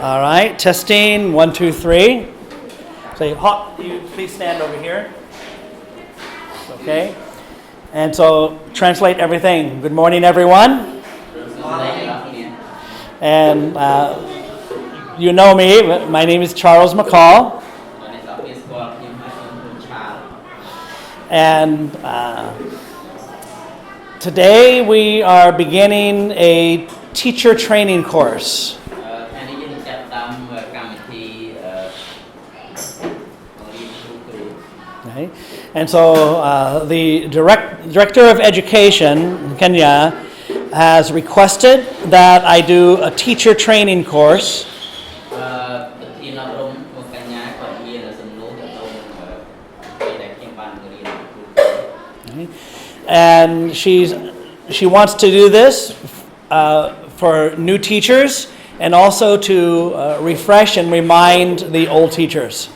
All right, testing, 1, 2, 3. Say, hot, you please stand over here. Okay. And so translate everything. Good morning, everyone. Good morning. And you know me, my name is Charles McCall. And today we are beginning a teacher training course. Okay. And so the Director of Education, Kenya, has requested that I do a teacher training course. And she wants to do this for new teachers and also to refresh and remind the old teachers.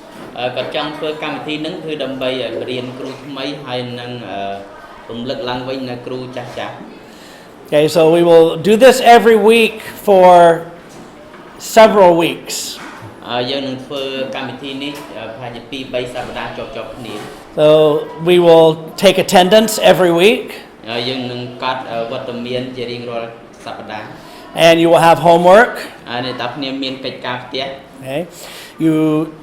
Okay, so we will do this every week for several weeks. So we will take attendance every week. And you will have homework. Okay. You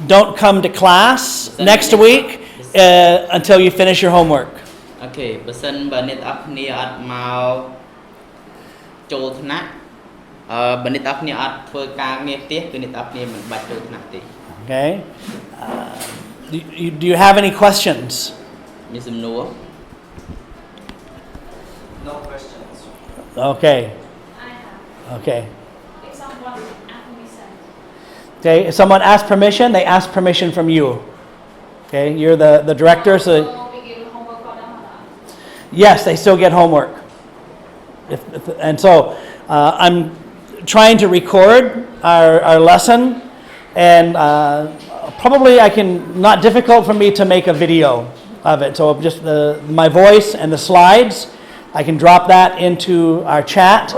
don't come to class next week until you finish your homework. Okay. Okay. Do you have any questions? No questions. Okay. I have. Okay. If someone asks permission. Okay. If someone asks permission, they ask permission from you. Okay. You're the director, so. Yes, they still get homework. And so I'm trying to record our lesson, and probably not difficult for me to make a video of it. So just my voice and the slides, I can drop that into our chat.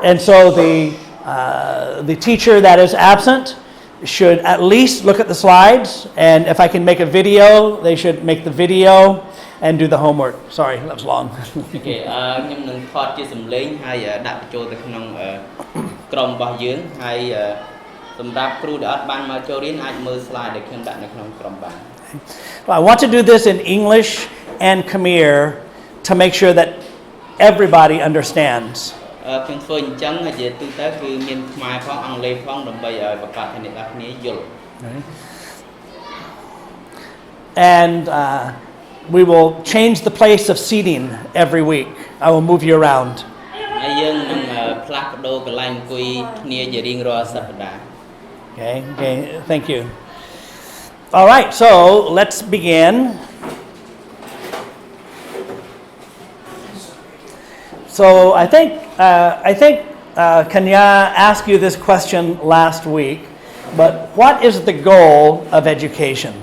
And so the teacher that is absent should at least look at the slides, and if I can make a video, they should make the video and do the homework. Sorry, that was long. Okay, I want to do this in English and Khmer to make sure that everybody understands. And we will change the place of seating every week. I will move you around. Okay, thank you. All right, so let's begin. So I think Kenya asked you this question last week, but what is the goal of education?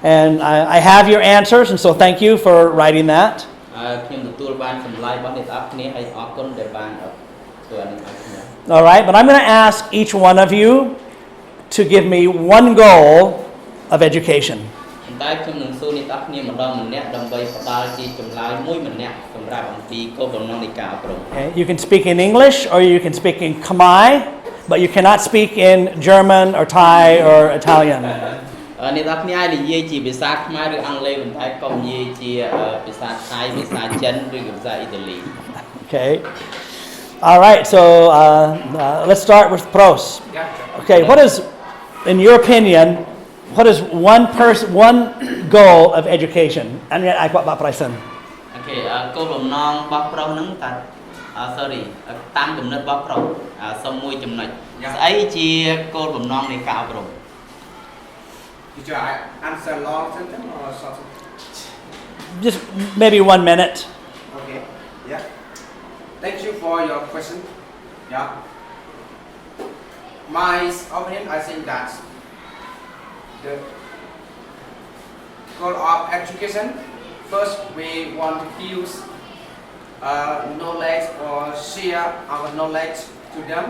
And I have your answers, and so thank you for writing that. All right, but I'm going to ask each one of you to give me one goal of education. Okay, you can speak in English or you can speak in Khmer, but you cannot speak in German or Thai or Italian. Okay. All right, so let's start with Pros. Okay, in your opinion, what is one goal of education? Okay, Did you answer long sentence or short sentence? just maybe 1 minute. Okay. Yeah. Thank you for your question. Yeah. My opinion, I think that the goal of education first we want to use knowledge or share our knowledge to them.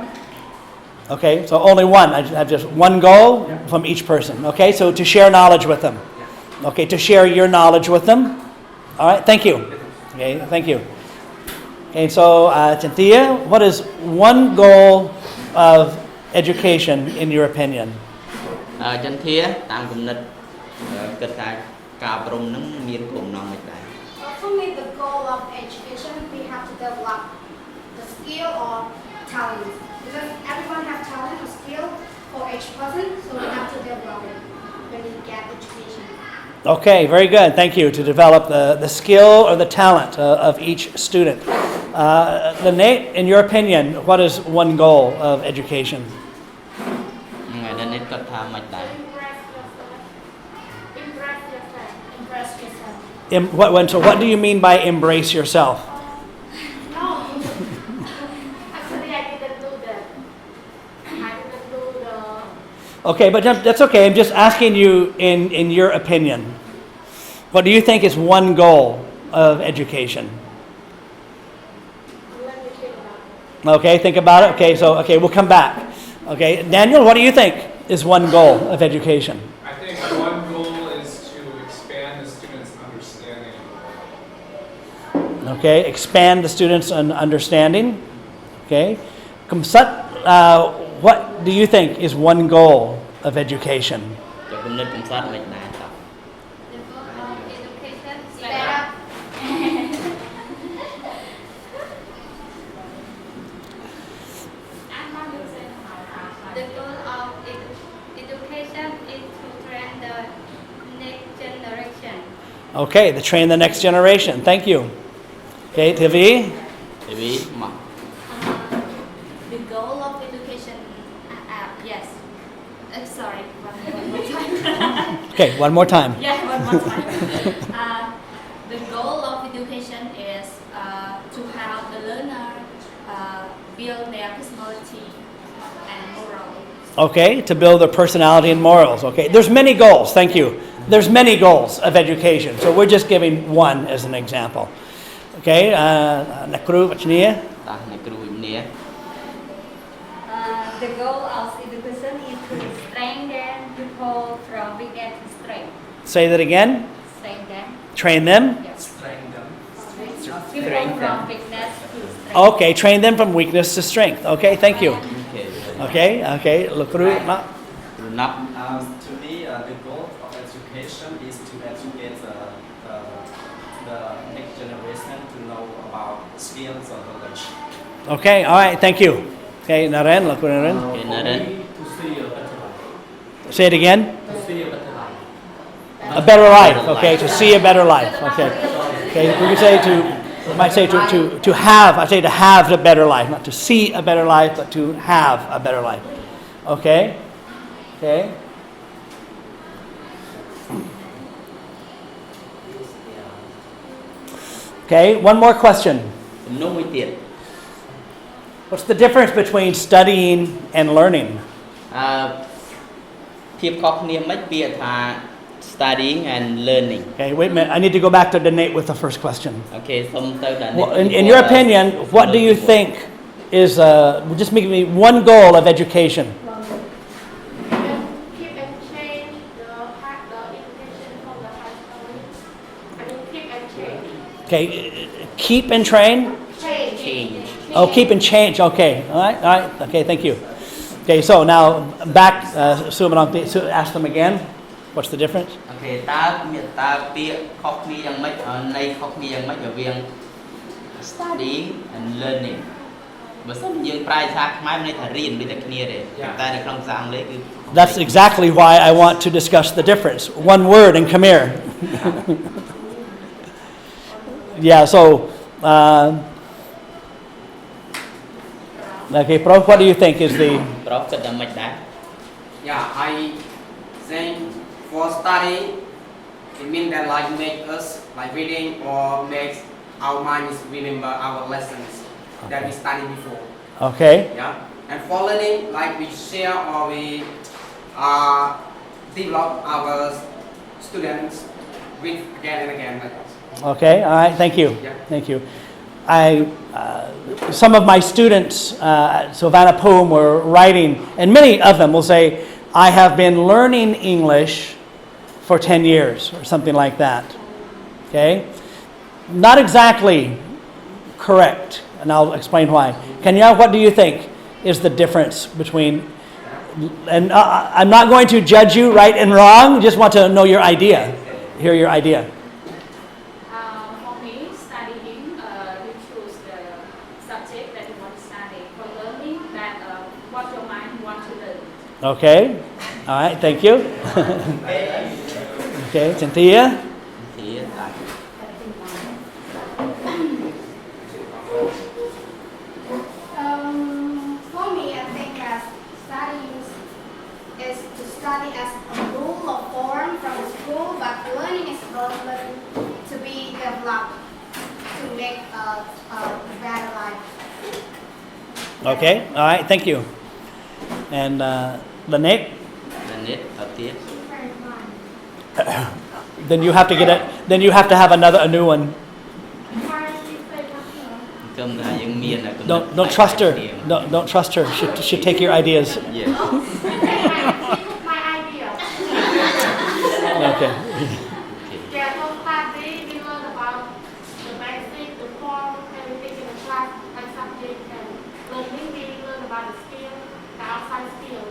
Okay, so only one. I have just one goal from each person. Okay, so to share knowledge with them. Okay, to share your knowledge with them. All right, thank you. Okay, thank you. Okay, so Chanthia, what is one goal of education in your opinion? ចន្ទធាតាមគំនិតគិតថាការអប់រំនឹងមានគោលបំណងមិនដែរ For me, the goal of education, we have to develop the skill or talent. Because everyone has talent or skill for each person, so we have to develop it when we get education. Okay, very good. Thank you. To develop the skill or the talent of each student. Nate, in your opinion, what is one goal of education? ថ្ងៃនេះគាត់ថាមិនដែរ Impress yourself. So what do you mean by embrace yourself? No. Actually, I didn't do that. I didn't do the. Okay, but that's okay. I'm just asking you in your opinion. What do you think is one goal of education? Let me think about it. Okay, think about it. Okay, we'll come back. Okay, Daniel, what do you think is one goal of education? I think one goal is to expand the students' understanding. Okay, expand the students' understanding. Okay, Kamsat, what do you think is one goal of education? ចុះគំនិតកំសត់មិនដែរតោះ The goal of education is Stand better. up. I'm not using my The goal of education is to train the next generation. Okay, to train the next generation. Thank you. Okay, Tivi. ពីវីមក The goal of education, yes. Sorry, one more time. Okay, one more time. Yeah, one more time. The goal of education is to help the learner build their personality and morals. Okay, to build their personality and morals. Okay, there's many goals. Thank you. There's many goals of education. So we're just giving one as an example. Okay, Nakru, Vachnia. តោះអ្នកគ្រូវិញ្ញា The goal of education is to strengthen people from weakness to strength. Say that again. Strengthen. Train them. Yes. Strengthen. People from weakness to strength. Okay, train them from weakness to strength. Okay, thank you. អូខេ Okay, Lakru. រណប់ To me, the goal of education is to educate the next generation to know about skills or knowledge. Okay, all right, thank you. Okay, Naren, Lakru Naren. គេណារិន To see a better life. Say it again. To see a better life. A better life. Okay, to see a better life. Okay, okay. We can say to, might say to have. I say to have a better life, not to see a better life, but to have a better life. Okay, okay. Okay, one more question. សំណួរមួយទៀត What's the difference between studying and learning? ភាពខុសគ្នាមិនពាក្យថា studying and learning Okay, wait a minute. I need to go back to Nate with the first question. អូខេសូមទៅដល់ Well, in your opinion, what do you think is just make me one goal of education? Keep and change the education from the high school. I mean, keep and change. Okay, keep and train. change Oh, keep and change. Okay, all right. Okay, thank you. Okay, so now back. Ask them again. What's the difference? អូខេតើមានតើពាក្យខុសគ្នាយ៉ាងម៉េចន័យខុសគ្នាយ៉ាងម៉េចរវាង studying and learning បើសិនយើងប្រែភាសាខ្មែរមានន័យថារៀនដូចតែគ្នាទេតែនៅក្នុងភាសាអង់គ្លេសគឺ That's exactly why I want to discuss the difference. One word in Khmer. Yeah. So. Okay, Prof, what do you think is the ប្រុសគិតយ៉ាងម៉េចដែរ Yeah, I think for study, it means that like make us like reading or makes our minds remember our lessons that we studied before. okay? Yeah, and for learning, like we share or we develop our students with again and again like that. Okay, all right, thank you. Yeah. Thank you. Some of my students at Savannah Poem were writing, and many of them will say, I have been learning English for 10 years or something like that. Okay? Not exactly correct, and I'll explain why. Kenya, what do you think is the difference between, and I'm not going to judge you right and wrong, just want to know your idea, hear your idea. For me, studying, you choose the subject that you want to study. For learning, that what your mind wants to learn. Okay, all right, thank you. Okay, Cynthia. thì tại For me, I think that studying is to study as a rule or form from the school, but learning is learning to be developed to make a better life. Okay, all right, thank you. And Lynette, là nét ở tiết then you have to get it. Then you have to have a new one. cơm là dân miền là cơm Don't trust her. Don't trust her. She'll take your ideas. yeah. My idea. Okay. Yeah, so study, we learn about the basic, the form, everything in the class, like subject, and learning, we learn about the skill, the outside skill.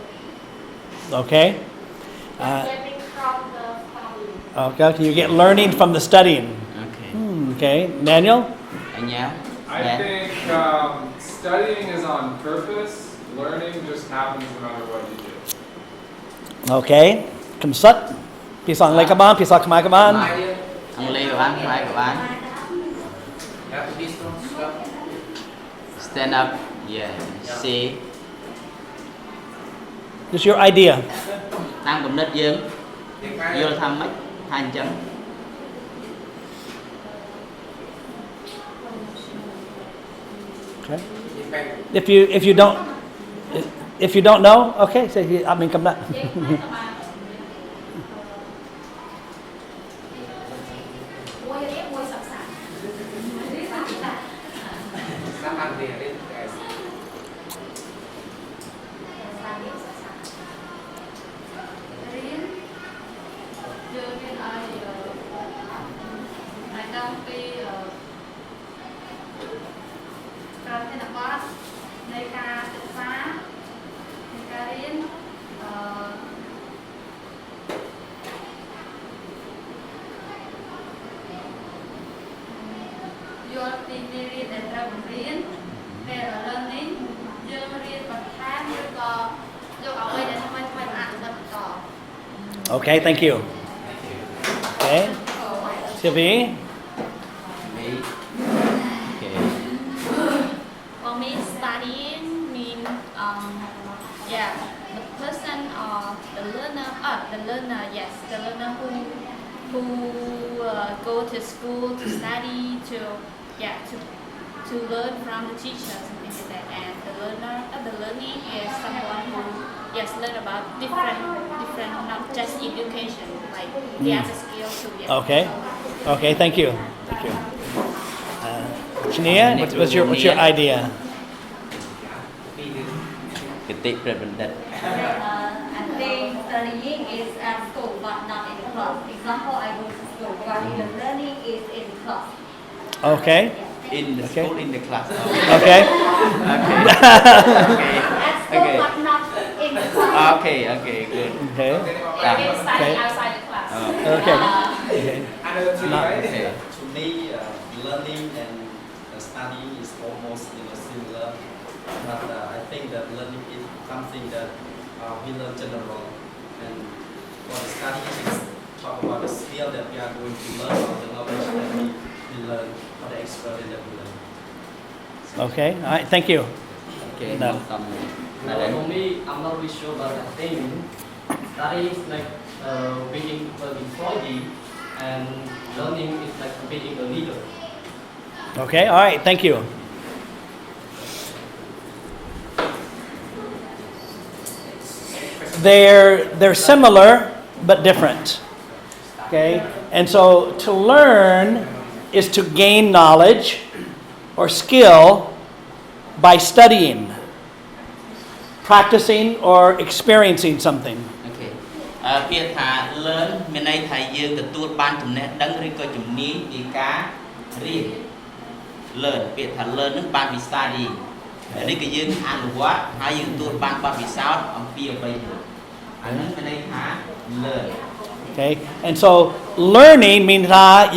Okay. Learning from the study. Okay. You get learning from the studying. Okay. Okay. Daniel. Anh nhá. I Dạ. think studying is on purpose. Learning just happens no matter what you do. Okay. Cầm sắt. Pisang lay kaban. Pisang kamay kaban. idea. Ăn lê của anh, mai của anh. You have to be strong. Stand up. Yeah. See. Just your idea. Đang bấm nít dương. Vô thăm mấy hai chân. Okay. Depend. If you don't know, okay. Say I mean come back. Some are there, guys. Okay. Thank you. Okay. Sylvie. Me. Okay. For me, studying means, the person or the learner, yes, the learner who go to school to study, to learn from the teacher, something like that. And the learning is someone who, learn about different, not just education, like he has a skill too. Yeah. Okay. Okay. Thank you. Thank you. Shania, what's your idea? Cái tệ prevalent. I think studying is at school but not in the class. Example, I go to school, but the learning is in class. Okay. In the Okay. school, in the class. Okay. Okay. At school, Okay. but not in the class. Okay. Okay. Good. Okay. Maybe study Okay. outside the class. Okay. Okay. Another three, Not- right? Okay. To me, learning and studying is almost similar, but I think that learning is something that we learn general, and for the studying is talk about the skill that we are going to learn or the knowledge that we learn or the experience that we learn. Okay. All right. Thank you. Okay. No. Xong. Là Well, đến. for me, I'm not really sure, but I think study is like being an employee, and learning is like being a leader. Okay. All right. Thank you. They're similar but different. Okay. And so to learn is to gain knowledge or skill by studying, practicing, or experiencing something. អូខេពាក្យថា learn មានន័យថាយើងទទួលបានចំណេះដឹងឬក៏ជំនាញពីការរៀន learn ពាក្យថា learn នឹងបានពី study នេះគឺយើងអនុវត្តហើយយើងទទួលបានបទពិសោធន៍អំពីអ្វីមួយអាហ្នឹងមានន័យថា learn. Okay, and so learning means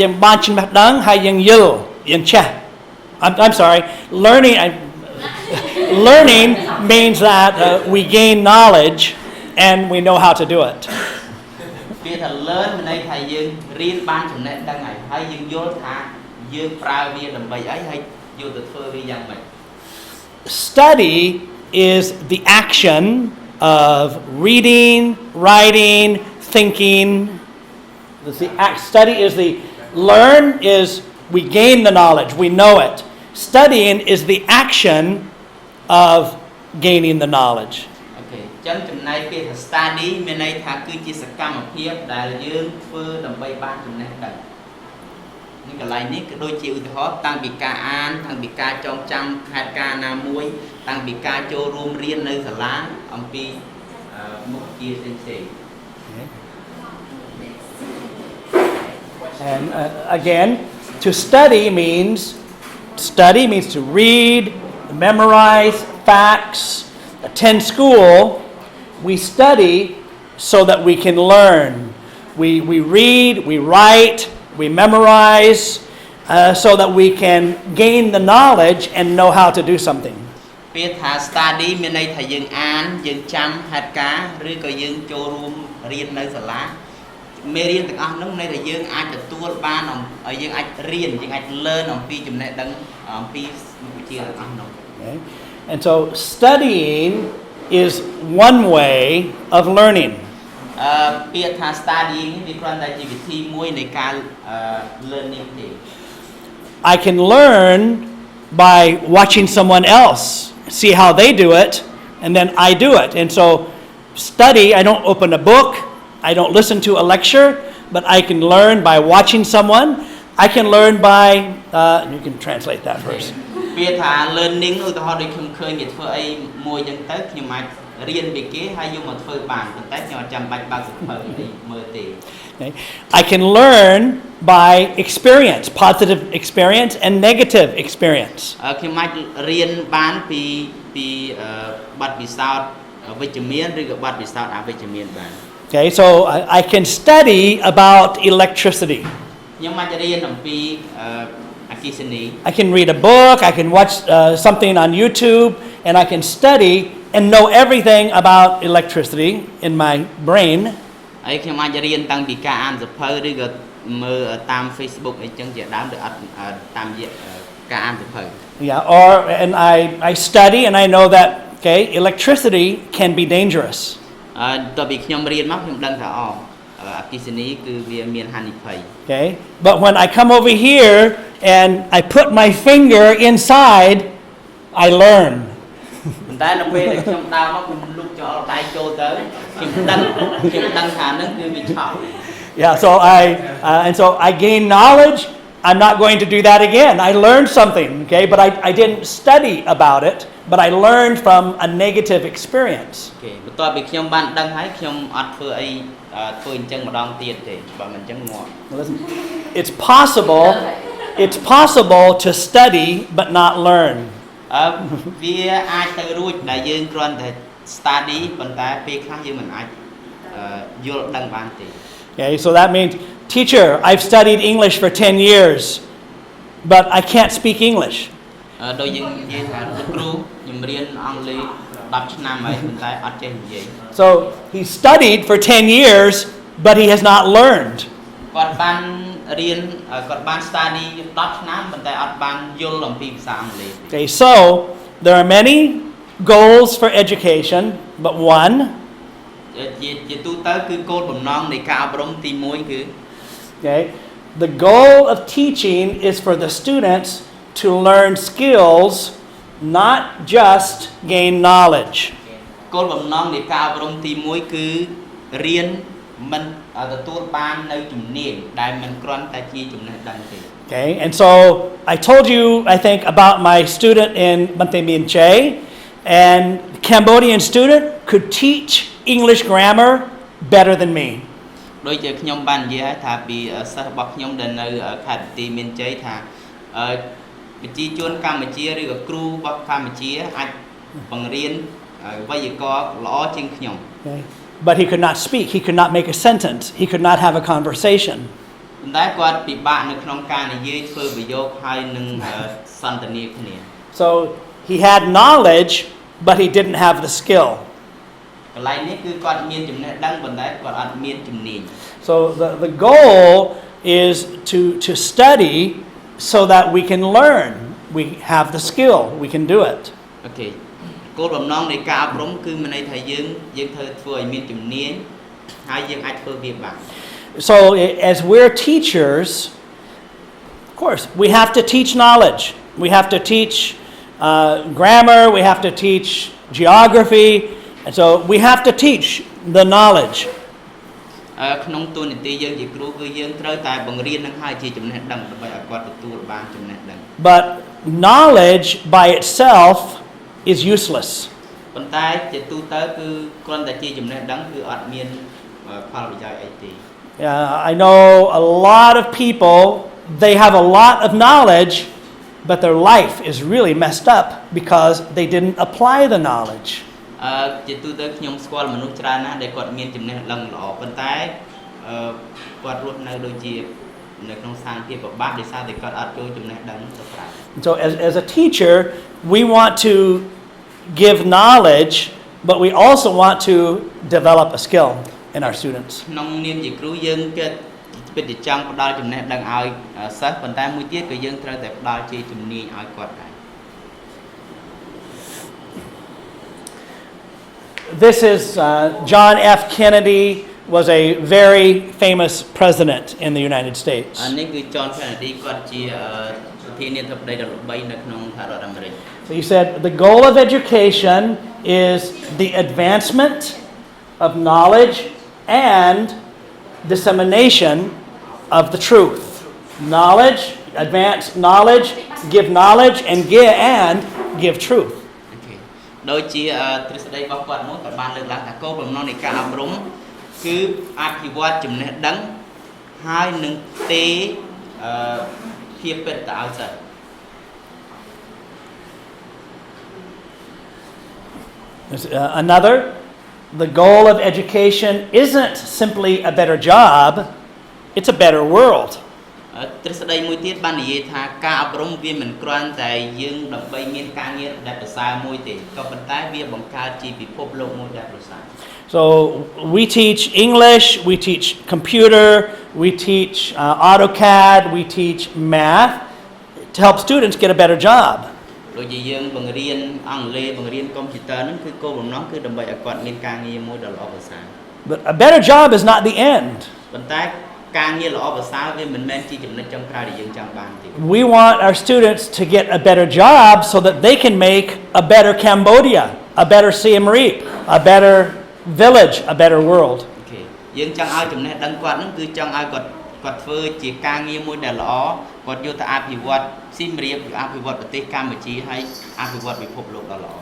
yang ban chim dang hai yang yil yang cha. I'm sorry. Learning means that we gain knowledge and we know how to do it. ពាក្យថា learn មានន័យថាយើងរៀនបានចំណេះដឹងហើយយើងយល់ថាយើងប្រើវាដើម្បីអីហើយយកទៅធ្វើវាយ៉ាងម៉េច Study is the action of reading, writing, thinking. Study is the learn is we gain the knowledge, we know it. Studying is the action of gaining the knowledge. អូខេអញ្ចឹងចំណែកពាក្យថា study មានន័យថាគឺជាសកម្មភាពដែលយើងធ្វើដើម្បីបានចំណេះដឹងនេះកន្លែងនេះក៏ដូចជាឧទាហរណ៍តាំងពីការអានតាំងពីការចងចាំហេតុការណ៍ណាមួយតាំងពីការចូលរួមរៀននៅសាលាអំពីមុខវិជ្ជាផ្សេងៗ And again, to study means to read, memorize facts, attend school. We study so that we can learn. We read, we write, we memorize so that we can gain the knowledge and know how to do something. ពាក្យថា study មានន័យថាយើងអានយើងចាំហេតុការណ៍ឬក៏យើងចូលរួមរៀននៅសាលាមេរៀនទាំងអស់ហ្នឹងន័យថាយើងអាចទទួលបានយើងអាចរៀនយើងអាច learn អំពីចំណេះដឹងអំពីមុខវិជ្ជាទាំងអស់ហ្នឹង And so studying is one way of learning. ពាក្យថា studying វាគ្រាន់តែជាវិធីមួយនៃការ learning ទេ I can learn by watching someone else, see how they do it, and then I do it. And so study, I don't open a book, I don't listen to a lecture, but I can learn by watching someone. I can learn by, you can translate that first. ពាក្យថា learning ឧទាហរណ៍ដូចខ្ញុំឃើញគេធ្វើអីមួយអញ្ចឹងទៅខ្ញុំអាចរៀនពីគេហើយយកមកធ្វើបានប៉ុន្តែខ្ញុំអត់ចាំបាច់បើកសៀវភៅនេះមើលទេ Okay. I can learn by experience, positive experience and negative experience. ខ្ញុំអាចរៀនបានពីបទពិសោធន៍វិជ្ជមានឬក៏បទពិសោធន៍អវិជ្ជមានបាន Okay, so I can study about electricity. ខ្ញុំអាចរៀនអំពីអគ្គិសនី I can read a book, I can watch something on YouTube, and I can study and know everything about electricity in my brain. ហើយខ្ញុំអាចរៀនតាំងពីការអានសៀវភៅឬក៏មើលតាម Facebook អីចឹងជាដើមឬអត់តាមរយៈការអានសៀវភៅ Yeah, and I study and I know that okay, electricity can be dangerous. តើពីខ្ញុំរៀនមកខ្ញុំដឹងថាអគ្គិសនីគឺវាមានហានិភ័យ Okay, but when I come over here and I put my finger inside, I learn. ប៉ុន្តែនៅពេលដែលខ្ញុំដើរមកខ្ញុំលុកចោលដៃចូលទៅខ្ញុំដឹងថាហ្នឹងគឺវាឆក់ Yeah, so I gain knowledge. I'm not going to do that again. I learned something, okay, but I didn't study about it, but I learned from a negative experience. អូខេបន្ទាប់ពីខ្ញុំបានដឹងហើយខ្ញុំអត់ធ្វើអីធ្វើអញ្ចឹងម្ដងទៀតទេបើមិនអញ្ចឹងងាប់ Listen, it's possible to study but not learn. វាអាចទៅរួចដែលយើងគ្រាន់តែ study ប៉ុន្តែពេលខ្លះយើងមិនអាចយល់ដឹងបានទេ Okay, so that means, teacher, I've studied English for 10 years, but I can't speak English. ដោយយើងនិយាយថាលោកគ្រូខ្ញុំរៀនអង់គ្លេស10ឆ្នាំហើយប៉ុន្តែអត់ចេះនិយាយ So he studied for 10 years, but he has not learned. គាត់បានរៀនគាត់បាន study 10ឆ្នាំប៉ុន្តែអត់បានយល់អំពីភាសាអង់គ្លេស Okay, so there are many goals for education, but one ជាទូទៅគឺគោលបំណងនៃការអប់រំទី1គឺ okay, the goal of teaching is for the students to learn skills, not just gain knowledge. គោលបំណងនៃការអប់រំទី1គឺរៀនមិនទទួលបាននៅជំនាញដែលមិនគ្រាន់តែជាចំណេះដឹងទេ Okay, and so I told you, I think, about my student in Bante Mien Che, and Cambodian student could teach English grammar better than me. ដូចជាខ្ញុំបាននិយាយថាពីសិស្សរបស់ខ្ញុំដែលនៅខេត្តបន្ទាយមានជ័យថាវិទ្យាជនកម្ពុជាឬក៏គ្រូរបស់កម្ពុជាអាចបង្រៀនវេយ្យាករណ៍ល្អជាងខ្ញុំ Okay. But he could not speak, he could not make a sentence, he could not have a conversation. ប៉ុន្តែគាត់ពិបាកនៅក្នុងការនិយាយធ្វើប្រយោគហើយនឹងសន្ទនាគ្នា So he had knowledge, but he didn't have the skill. កន្លែងនេះគឺគាត់មានចំណេះដឹងប៉ុន្តែគាត់អត់មានជំនាញ So the goal is to study so that we can learn. We have the skill, we can do it. អូខេគោលបំណងនៃការអប់រំគឺមានន័យថាយើងត្រូវធ្វើឲ្យមានជំនាញហើយយើងអាចធ្វើវាបាន So as we're teachers, of course, we have to teach knowledge. We have to teach grammar, we have to teach geography, and so we have to teach the knowledge. ក្នុងទូនីតិយើងជាគ្រូគឺយើងត្រូវតែបង្រៀននឹងឲ្យជាចំណេះដឹងដើម្បីឲ្យគាត់ទទួលបានចំណេះដឹង But knowledge by itself is useless. ប៉ុន្តែជាទូទៅគឺគ្រាន់តែជាចំណេះដឹងគឺអត់មានផលប្រយោជន៍អីទេ I know a lot of people, they have a lot of knowledge, but their life is really messed up because they didn't apply the knowledge. ជាទូទៅខ្ញុំស្គាល់មនុស្សច្រើនណាស់ដែលគាត់មានចំណេះដឹងល្អប៉ុន្តែគាត់រស់នៅដូចជានៅក្នុងស្ថានភាពពិបាកដោយសារតែគាត់អត់ចូលចំណេះដឹងទៅប្រើ So as a teacher, we want to give knowledge, but we also want to develop a skill in our students. ក្នុងនាមជាគ្រូយើងគេពិតជាចង់ផ្ដល់ចំណេះដឹងឲ្យសិស្សប៉ុន្តែមួយទៀតក៏យើងត្រូវតែផ្ដល់ជាជំនាញឲ្យគាត់ដែរ This is John F. Kennedy was a very famous president in the United States. នេះគឺ John Kennedy គាត់ជាប្រធានាធិបតីដ៏ល្បីនៅក្នុងសហរដ្ឋអាមេរិក So he said the goal of education is the advancement of knowledge and dissemination of the truth. Knowledge, advance knowledge, give knowledge, and give truth. ដូចជាទ្រឹស្ដីរបស់គាត់មួយគាត់បានលើកឡើងថាគោលបំណងនៃការអប់រំគឺអភិវឌ្ឍចំណេះដឹងហើយនឹងទេភាពពិតទៅឲ្យសិស្ស Another, the goal of education isn't simply a better job, it's a better world. ទ្រឹស្ដីមួយទៀតបាននិយាយថាការអប់រំវាមិនគ្រាន់តែយើងដើម្បីមានការងារដែលប្រសើរមួយទេក៏ប៉ុន្តែវាបង្កើតជាពិភពលោកមួយដែលប្រសើរ So we teach English, we teach computer, we teach AutoCAD, we teach math to help students get a better job. ដូចជាយើងបង្រៀនអង់គ្លេសបង្រៀនកុំព្យូទ័រហ្នឹងគឺគោលបំណងគឺដើម្បីឲ្យគាត់មានការងារមួយដ៏ល្អប្រសើរ But a better job is not the end. ប៉ុន្តែការងារល្អប្រសើរវាមិនមែនជាចំណុចចុងក្រោយដែលយើងចង់បានទេ We want our students to get a better job so that they can make a better Cambodia, a better Siem Reap, a better village, a better world. អូខេយើងចង់ឲ្យចំណេះដឹងគាត់ហ្នឹងគឺចង់ឲ្យគាត់ធ្វើជាការងារមួយដែលល្អគាត់យកទៅអភិវឌ្ឍស៊ីមរៀបអភិវឌ្ឍប្រទេសកម្ពុជាហើយអភិវឌ្ឍពិភពលោកដ៏ល្អ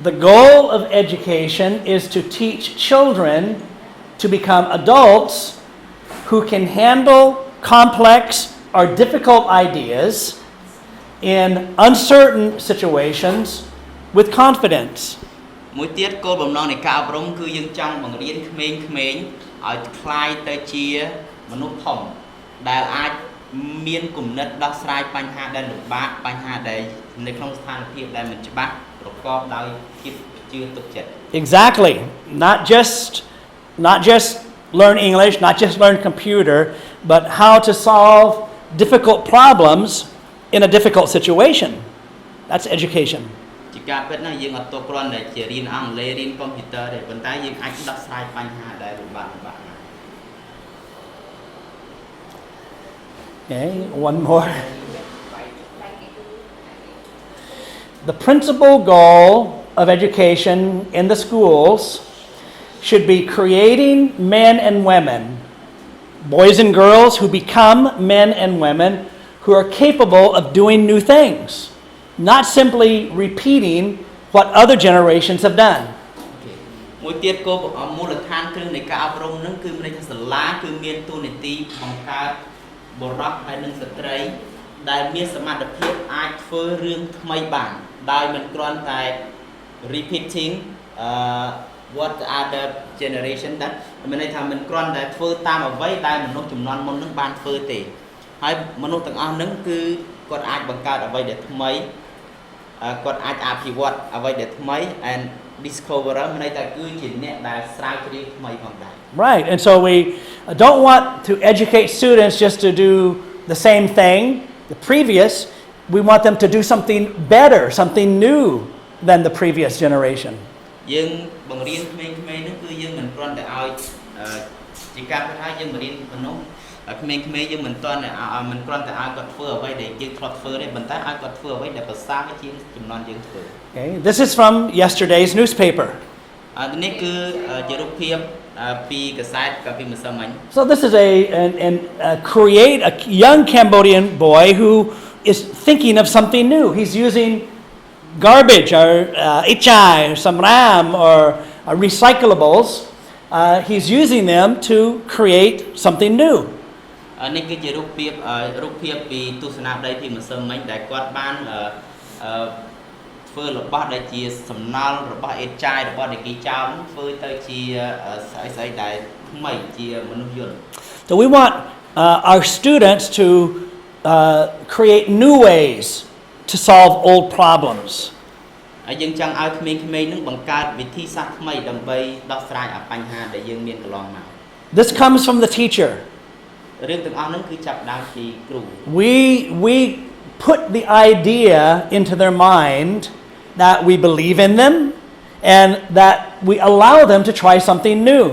The goal of education is to teach children to become adults who can handle complex or difficult ideas in uncertain situations with confidence. មួយទៀតគោលបំណងនៃការអប់រំគឺយើងចង់បង្រៀនក្មេងៗឲ្យក្លាយទៅជាមនុស្សធំដែលអាចមានគំនិតដោះស្រាយបញ្ហាដែលលំបាកបញ្ហាដែលនៅក្នុងស្ថានភាពដែលមិនច្បាស់ប្រកបដោយភាពជឿទុកចិត្ត Exactly. Not just learn English, not just learn computer, but how to solve difficult problems in a difficult situation. That's education. ជាការពិតណាស់យើងអត់ទោះគ្រាន់តែជារៀនអង់គ្លេសរៀនកុំព្យូទ័រទេប៉ុន្តែយើងអាចដោះស្រាយបញ្ហាដែលលំបាកណាស់ Okay, one more. The principal goal of education in the schools should be creating men and women, boys and girls who become men and women who are capable of doing new things, not simply repeating what other generations have done. មួយទៀតគោលមូលដ្ឋានគ្រឹះនៃការអប់រំនឹងគឺមានន័យថាសាលាគឺមានតួនាទីបង្កើតបុរសហើយនិងស្ត្រីដែលមានសមត្ថភាពអាចធ្វើរឿងថ្មីបានដោយមិនគ្រាន់តែ repeating what the other generation ដែលមានន័យថាមិនគ្រាន់តែធ្វើតាមអ្វីដែលមនុស្សជំនាន់មុននឹងបានធ្វើទេហើយមនុស្សទាំងអស់ហ្នឹងគឺគាត់អាចបង្កើតអ្វីដែលថ្មីគាត់អាចអភិវឌ្ឍអ្វីដែលថ្មី and discoverer មានន័យថាគឺជាអ្នកដែលស្រាវជ្រាវថ្មីផងដែរ Right, and so we don't want to educate students just to do the same thing, the previous. We want them to do something better, something new than the previous generation. យើងបង្រៀនក្មេងៗហ្នឹងគឺយើងមិនគ្រាន់តែឲ្យជាការពិតហើយយើងបង្រៀនមនុស្សក្មេងៗយើងមិនគ្រាន់តែឲ្យគាត់ធ្វើអ្វីដែលយើងធ្លាប់ធ្វើទេប៉ុន្តែឲ្យគាត់ធ្វើអ្វីដែលប្រសើរជាងចំនួនយើងធ្វើ Okay, this is from yesterday's newspaper. នេះគឺជារូបភាពពីកាសែតកាលពីម្សិលមិញ So this is a young Cambodian boy who is thinking of something new. He's using garbage or ichai or samram or recyclables. He's using them to create something new. នេះគឺជារូបភាពពីទស្សនៈដីពីម្សិលមិញដែលគាត់បានធ្វើរបស់ដែលជាសំណល់របស់អេតចាយរបស់ដែលគេចោលធ្វើទៅជាស្អីដែលថ្មីជាមនុស្សយន្ត So we want our students to create new ways to solve old problems. ហើយយើងចង់ឲ្យក្មេងៗនឹងបង្កើតវិធីសាស្ត្រថ្មីដើម្បីដោះស្រាយបញ្ហាដែលយើងមានកន្លងមក This comes from the teacher. រឿងទាំងអស់ហ្នឹងគឺចាប់ដើមពីគ្រូ We put the idea into their mind that we believe in them and that we allow them to try something new.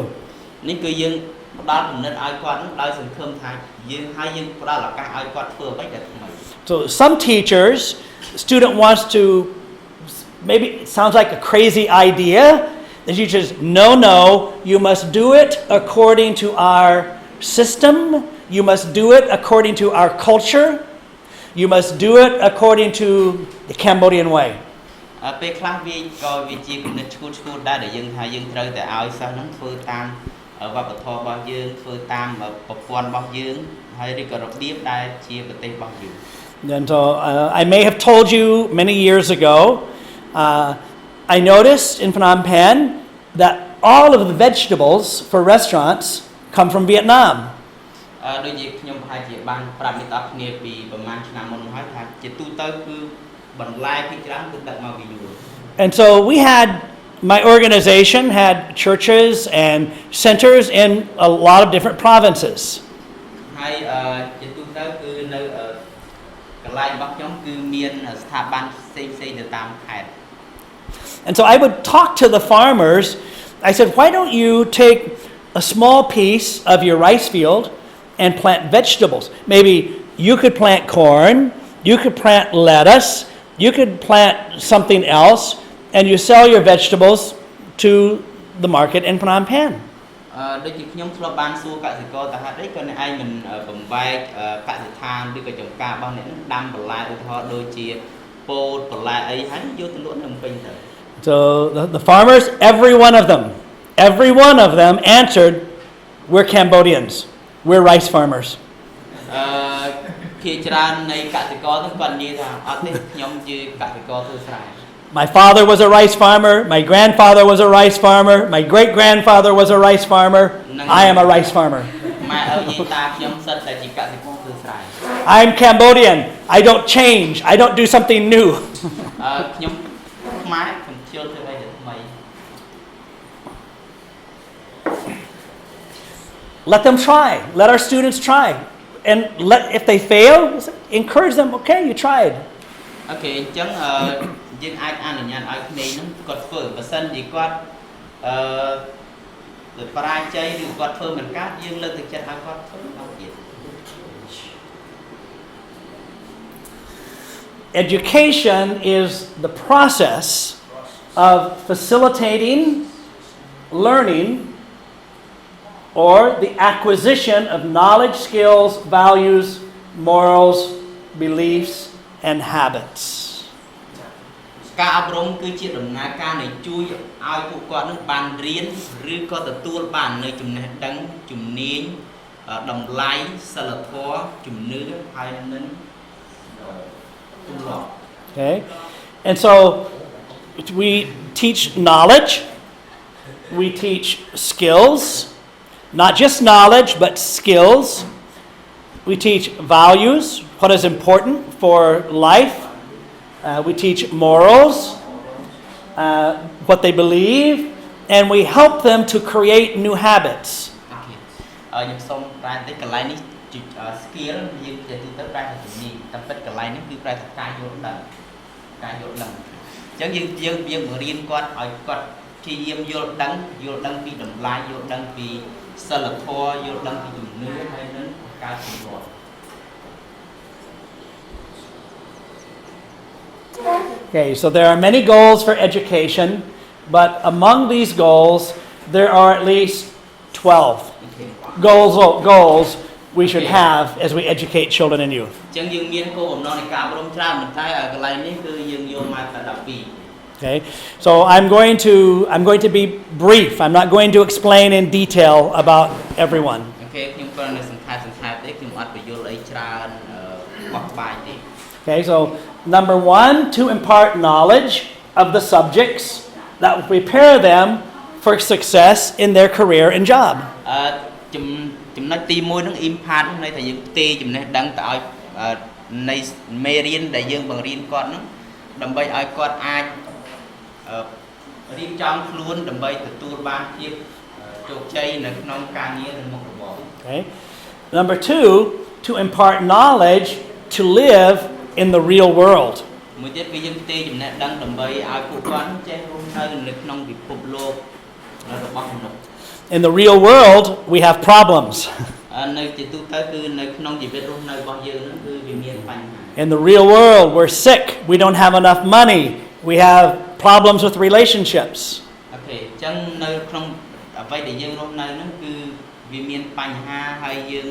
នេះគឺយើងផ្ដល់គំនិតឲ្យគាត់នឹងដោយសង្ឃឹមថាយើងផ្ដល់ឱកាសឲ្យគាត់ធ្វើអ្វីដែលថ្មី So some teachers, the student wants to, maybe it sounds like a crazy idea. The teachers, no, you must do it according to our system. You must do it according to our culture. You must do it according to the Cambodian way. ពេលខ្លះវាក៏វាជាគំនិតឈួតដែរដែលយើងថាយើងត្រូវតែឲ្យសិស្សហ្នឹងធ្វើតាមវប្បធម៌របស់យើងធ្វើតាមប្រព័ន្ធរបស់យើងហើយឬក៏របៀបដែលជាប្រទេសរបស់យើង And so I may have told you many years ago, I noticed in Phnom Penh that all of the vegetables for restaurants come from Vietnam. ដូចជាខ្ញុំប្រហែលជាបានប្រាប់អ្នកទាំងគ្នាពីប្រហែលឆ្នាំមុនមកហើយថាជាទូទៅគឺបន្លែភាគច្រើនគឺដឹកមកពីយួន And so my organization had churches and centers in a lot of different provinces. ហើយជាទូទៅគឺនៅកន្លែងរបស់ខ្ញុំគឺមានស្ថាប័នផ្សេងៗទៅតាមខេត្ត And so I would talk to the farmers. I said, why don't you take a small piece of your rice field and plant vegetables? Maybe you could plant corn, you could plant lettuce, you could plant something else, and you sell your vegetables to the market in Phnom Penh. ដូចជាខ្ញុំធ្លាប់បានសួរកសិករថាហេតុអីក៏អ្នកឯងមិនបំបែកកសិដ្ឋានឬក៏ចំការរបស់អ្នកនឹងដាំបន្លែឧទាហរណ៍ដូចជាពោតបន្លែអីហើយយកទៅលក់នៅពេញទៅ So the farmers, every one of them answered, we're Cambodians, we're rice farmers. ភាគច្រើននៃកសិករហ្នឹងគាត់និយាយថាអត់ទេខ្ញុំជាកសិករធ្វើស្រែ My father was a rice farmer, my grandfather was a rice farmer, my great-grandfather was a rice farmer. I am a rice farmer. ម៉ែឪយាយតាខ្ញុំសិតតែជាកសិករធ្វើស្រែ I'm Cambodian. I don't change. I don't do something new. ខ្ញុំខ្មែរខ្ញុំជឿធ្វើអ្វីដែលថ្មី Let them try. Let our students try. And if they fail, encourage them. Okay, you tried. អូខេអញ្ចឹងយើងអាចអនុញ្ញាតឲ្យក្មេងហ្នឹងគាត់ធ្វើបើសិនជាគាត់បរាជ័យឬគាត់ធ្វើមិនកើតយើងលើកទឹកចិត្តឲ្យគាត់ធ្វើដល់ទៀត Education is the process of facilitating learning or the acquisition of knowledge, skills, values, morals, beliefs, and habits. ការអប់រំគឺជាដំណើរការនៃជួយឲ្យពួកគាត់នឹងបានរៀនឬក៏ទទួលបាននូវចំណេះដឹងជំនាញតម្លៃសិលធម៌ជំនឿហើយនឹងទម្លាប់ Okay? And so we teach knowledge, we teach skills, not just knowledge but skills. We teach values, what is important for life. We teach morals, what they believe, and we help them to create new habits. ខ្ញុំសូមប្រែតិចកន្លែងនេះ skill យើងទៅប្រែថាជំនាញតែពិតកន្លែងនេះគឺប្រែថាការយល់ដឹងអញ្ចឹងយើងបង្រៀនគាត់ឲ្យគាត់ព្យាយាមយល់ដឹងពីតម្លៃយល់ដឹងពីសិលធម៌យល់ដឹងពីជំនឿហើយនឹងការជំនាញ Okay, so there are many goals for education, but among these goals, there are at least 12 goals we should have as we educate children and youth. អញ្ចឹងយើងមានគោលបំណងនៃការអប់រំច្រើនប៉ុន្តែកន្លែងនេះគឺយើងយកមកតែ12 Okay, so I'm going to be brief. I'm not going to explain in detail about everyone. អូខេខ្ញុំគ្រាន់តែសង្ខេបទេខ្ញុំអត់បញ្យល់អីច្រើនបោះបាយទេ Okay, so number 1, to impart knowledge of the subjects that will prepare them for success in their career and job. ចំណុចទី1នឹង Impart ន័យថាយើងផ្ទេរចំណេះដឹងទៅឲ្យនៃមេរៀនដែលយើងបង្រៀនគាត់នោះដើម្បីឲ្យគាត់អាចរៀបចំខ្លួនដើម្បីទទួលបានភាពជោគជ័យនៅក្នុងការងារនិងមុខរបរ Okay. Number 2, to impart knowledge to live in the real world. មួយទៀតគឺយើងផ្ទេរចំណេះដឹងដើម្បីឲ្យពួកគាត់ចេះរស់នៅក្នុងពិភពលោករបស់មនុស្ស In the real world, we have problems. នៅជាទូទៅគឺនៅក្នុងជីវិតរស់នៅរបស់យើងហ្នឹងគឺវាមានបញ្ហា In the real world, we're sick. We don't have enough money. We have problems with relationships. អូខេអញ្ចឹងនៅក្នុងអ្វីដែលយើងរស់នៅហ្នឹងគឺវាមានបញ្ហាហើយយើង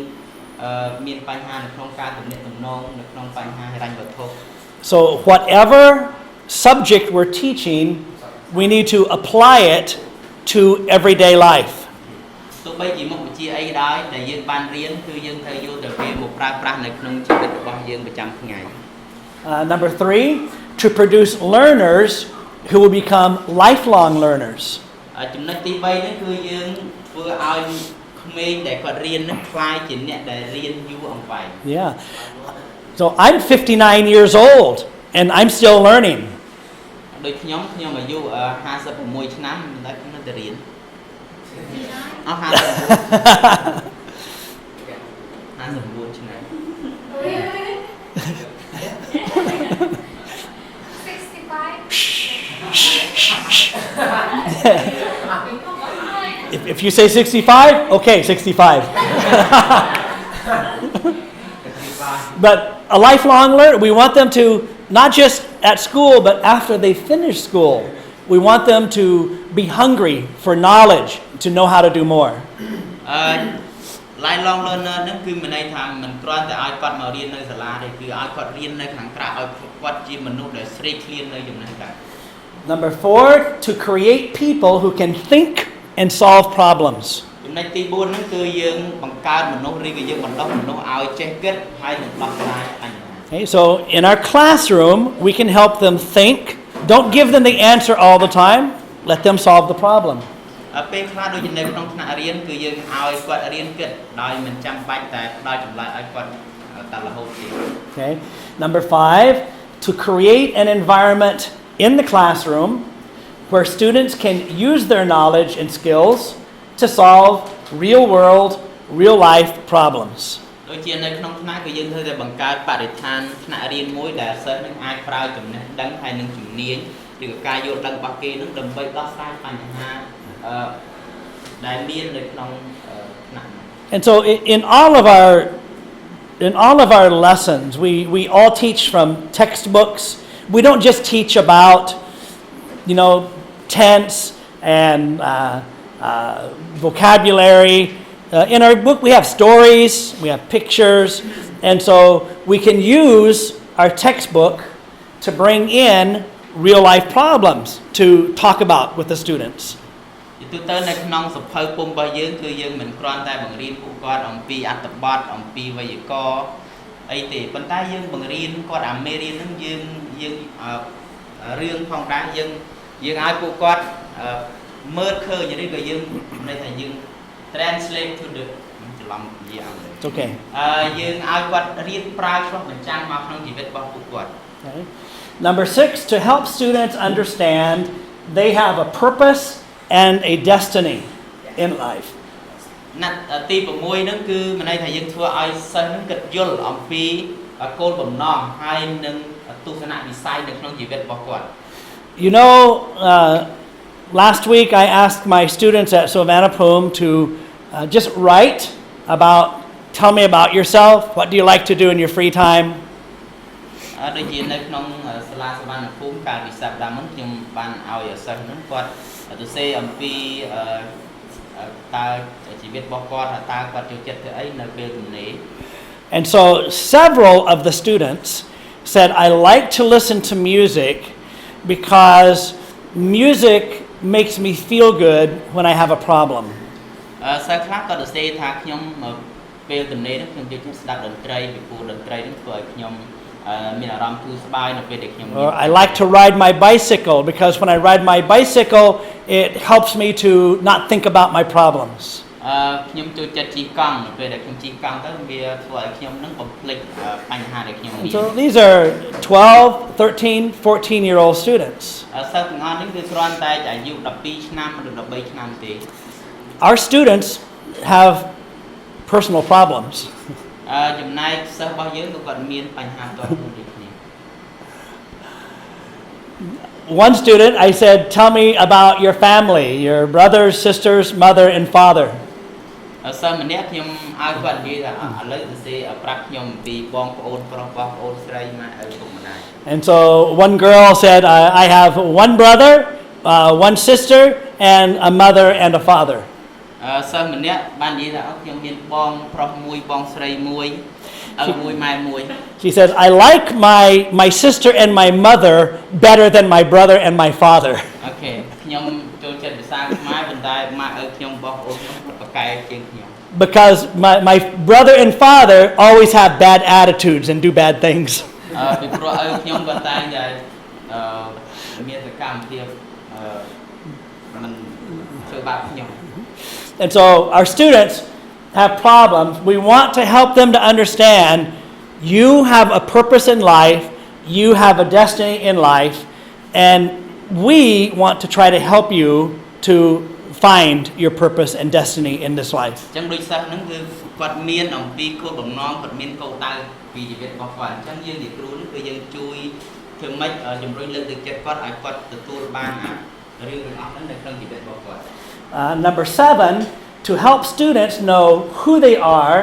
មានបញ្ហានៅក្នុងការទំនាក់ទំនងនៅក្នុងបញ្ហាហិរញ្ញវត្ថុ So whatever subject we're teaching, we need to apply it to everyday life. ទោះបីជាមុខវិជ្ជាអីដែរដែលយើងបានរៀនគឺយើងត្រូវយកទៅវាមកប្រើប្រាស់នៅក្នុងជីវិតរបស់យើងប្រចាំថ្ងៃ Number 3, to produce learners who will become lifelong learners. ចំណុចទី3នេះគឺយើងធ្វើឲ្យក្មេងដែលគាត់រៀននឹងខ្លាយជាអ្នកដែលរៀនយូរអង្វែង Yeah. So I'm 59 years old and I'm still learning. ដូចខ្ញុំអាយុ56ឆ្នាំតែខ្ញុំនៅតែរៀនអស់59ឆ្នាំ If you say 65, okay, 65. But a lifelong learner, we want them to, not just at school, but after they finish school, we want them to be hungry for knowledge, to know how to do more. Lifelong learner ហ្នឹងគឺមានន័យថាមិនគ្រាន់តែឲ្យគាត់មករៀននៅសាលាទេគឺឲ្យគាត់រៀននៅខាងក្រៅឲ្យគាត់ជាមនុស្សដែលស្រេកឃ្លាននៅចំណេះដឹង Number 4, to create people who can think and solve problems. ចំណុចទី4ហ្នឹងគឺយើងបង្កើតមនុស្សឬក៏យើងបណ្ដុះមនុស្សឲ្យចេះគិតហើយនឹងដោះស្រាយបញ្ហា Okay, so in our classroom, we can help them think. Don't give them the answer all the time. Let them solve the problem. ពេលខ្លះដូចនៅក្នុងថ្នាក់រៀនគឺយើងឲ្យគាត់រៀនគិតដោយមិនចាំបាច់តែផ្ដល់ចម្លើយឲ្យគាត់តែរហូតទេ Okay. Number 5, to create an environment in the classroom where students can use their knowledge and skills to solve real world, real life problems. ដូចជានៅក្នុងថ្នាក់គឺយើងត្រូវតែបង្កើតបរិស្ថានថ្នាក់រៀនមួយដែលសិស្សនឹងអាចប្រើចំណេះដឹងហើយនឹងជំនាញឬក៏ការយល់ដឹងរបស់គេនឹងដើម្បីដោះស្រាយបញ្ហាដែលមាននៅក្នុងថ្នាក់ And so in all of our lessons, we all teach from textbooks. We don't just teach about, tense and vocabulary. In our book, we have stories, we have pictures, and so we can use our textbook to bring in real life problems to talk about with the students. ទូទៅនៅក្នុងសភៅពុម្ពរបស់យើងគឺយើងមិនគ្រាន់តែបង្រៀនពួកគាត់អំពីអត្ថបទអំពីវេយ្យាករណ៍អីទេប៉ុន្តែយើងបង្រៀនគាត់អាមេរៀនហ្នឹងយើងរឿងផងដែរយើងឲ្យពួកគាត់មើលឃើញឬក៏យើងន័យថាយើង translate to the ច្រឡំនិយាយអង់គ្លេស It's okay. យើងឲ្យគាត់រៀនប្រើឆ្លោះបញ្ចាំងមកក្នុងជីវិតរបស់ពួកគាត់ Okay. Number 6, to help students understand they have a purpose and a destiny in life. ណាត់ទី6ហ្នឹងគឺមានន័យថាយើងធ្វើឲ្យសិស្សហ្នឹងគិតយល់អំពីគោលបំណងហើយនឹងទស្សនវិស័យនៅក្នុងជីវិតរបស់គាត់ You know, last week I asked my students at Savannapum to just write tell me about yourself. What do you like to do in your free time? ដូចជានៅក្នុងសាលាសវណ្ណភូមិកាលពីសប្តាហ៍មុនខ្ញុំបានឲ្យសិស្សហ្នឹងគាត់ទៅសេអំពីតើជីវិតរបស់គាត់តើគាត់ចូលចិត្តធ្វើអីនៅពេលទំនេរ And so several of the students said, I like to listen to music because music makes me feel good when I have a problem. សិស្សខ្លះក៏ទៅសេថាខ្ញុំពេលទំនេរហ្នឹងខ្ញុំចូលចិត្តស្ដាប់តន្ត្រីពីព្រោះតន្ត្រីហ្នឹងធ្វើឲ្យខ្ញុំមានអារម្មណ៍ធូរស្បើយនៅពេលដែលខ្ញុំ I like to ride my bicycle because when I ride my bicycle, it helps me to not think about my problems. ខ្ញុំចូលចិត្តជិះកង់នៅពេលដែលខ្ញុំជិះកង់ទៅវាធ្វើឲ្យខ្ញុំនឹងបំភ្លេចបញ្ហាដែលខ្ញុំមាន So these are 12, 13, 14-year-old students. សិស្សទាំងអស់នេះគឺគ្រាន់តែអាយុ12ឆ្នាំឬ13ឆ្នាំទេ Our students have personal problems. ចំណែកសិស្សរបស់យើងក៏គាត់មានបញ្ហាផ្ទាល់ខ្លួនដូចគ្នា One student, I said, tell me about your family, your brothers, sisters, mother, and father. សិស្សម្នាក់ខ្ញុំឲ្យគាត់និយាយថាឥឡូវទៅសេប្រាប់ខ្ញុំអំពីបងប្អូនប្រុសបងប្អូនស្រីម៉ែឪពុកម្ដាយ And so one girl said, I have one brother, one sister, and a mother and a father. សិស្សម្នាក់បាននិយាយថាខ្ញុំមានបងប្រុសមួយបងស្រីមួយឪមួយម៉ែមួយ She says, I like my sister and my mother better than my brother and my father. អូខេខ្ញុំចូលចិត្តភាសាខ្មែរប៉ុន្តែម៉ែឪខ្ញុំបងប្អូនខ្ញុំប្រកែកជាងខ្ញុំ Because my brother and father always have bad attitudes and do bad things. ពីព្រោះឪខ្ញុំគាត់តែងតែមានសកម្មភាពមិនធ្វើបាបខ្ញុំ And so our students have problems. We want to help them to understand you have a purpose in life, you have a destiny in life, and we want to try to help you to find your purpose and destiny in this life. អញ្ចឹងដូចសិស្សហ្នឹងគឺគាត់មានអំពីគោលបំណងគាត់មានគោលដៅពីជីវិតរបស់គាត់អញ្ចឹងយើងជាគ្រូនេះគឺយើងជួយធ្វើម៉េចជំរុញលើកទឹកចិត្តគាត់ឲ្យគាត់ទទួលបានរឿងទាំងអស់ហ្នឹងនៅក្នុងជីវិតរបស់គាត់ Number 7, to help students know who they are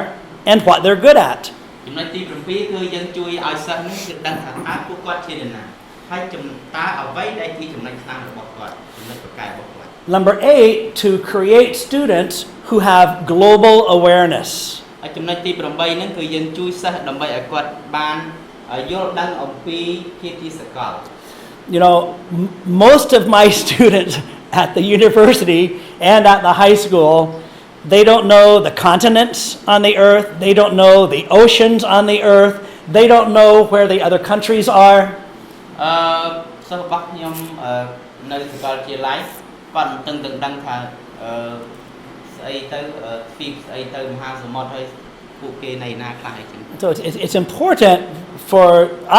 and what they're good at. ចំណុចទី7គឺយើងជួយឲ្យសិស្សហ្នឹងគឺដឹងថាតើពួកគាត់ជានរណាហើយតើអ្វីដែលជាចំណុចខ្លាំងរបស់គាត់ចំណុចប្រកែករបស់គាត់ Number 8, to create students who have global awareness. ហើយចំណុចទី8ហ្នឹងគឺយើងជួយសិស្សដើម្បីឲ្យគាត់បានយល់ដឹងអំពីភាគីសកល You know, most of my students at the university and at the high school, they don't know the continents on the earth, they don't know the oceans on the earth, they don't know where the other countries are. សិស្សរបស់ខ្ញុំនៅសាកលវិទ្យាល័យគាត់មិនដឹងថាស្អីទៅទ្វីបស្អីទៅមហាសមុទ្រហើយពួកគេនៅណាខ្លះអីចឹង So it's important for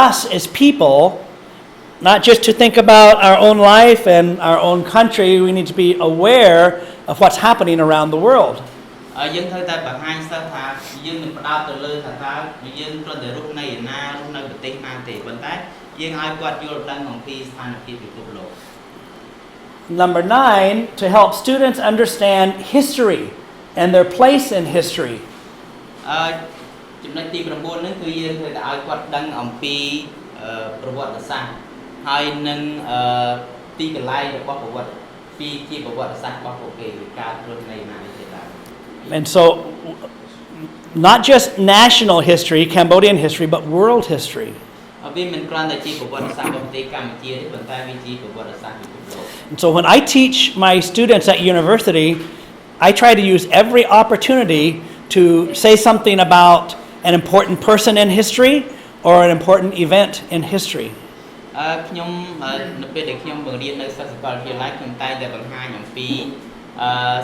us as people not just to think about our own life and our own country, we need to be aware of what's happening around the world. យើងត្រូវតែបង្ហាញសិស្សថាយើងមិនផ្ដោតទៅលើថាតើយើងគ្រាន់តែរស់នៅឯណារស់នៅប្រទេសណាទេប៉ុន្តែយើងឲ្យគាត់យល់ដឹងអំពីស្ថានភាពពិភពលោក Number 9, to help students understand history and their place in history. ចំណុចទី9ហ្នឹងគឺយើងត្រូវតែឲ្យគាត់ដឹងអំពីប្រវត្តិសាស្ត្រហើយនឹងទីកន្លែងរបស់ប្រវត្តិ ពីជាប្រវត្តិសាស្ត្ររបស់ពួកគេវាកើតព្រឹកនៃណានេះទេបាទ And so, not just national history, Cambodian history, but world history. វាមិនគ្រាន់តែជាប្រវត្តិសាស្ត្ររបស់ប្រទេសកម្ពុជាទេប៉ុន្តែវាជាប្រវត្តិសាស្ត្រពិភពលោក And so when I teach my students at university, I try to use every opportunity to say something about an important person in history or an important event in history. ខ្ញុំនៅពេលដែលខ្ញុំបង្រៀននៅសិស្សសាកលវិទ្យាល័យខ្ញុំតែងតែបង្ហាញអំពី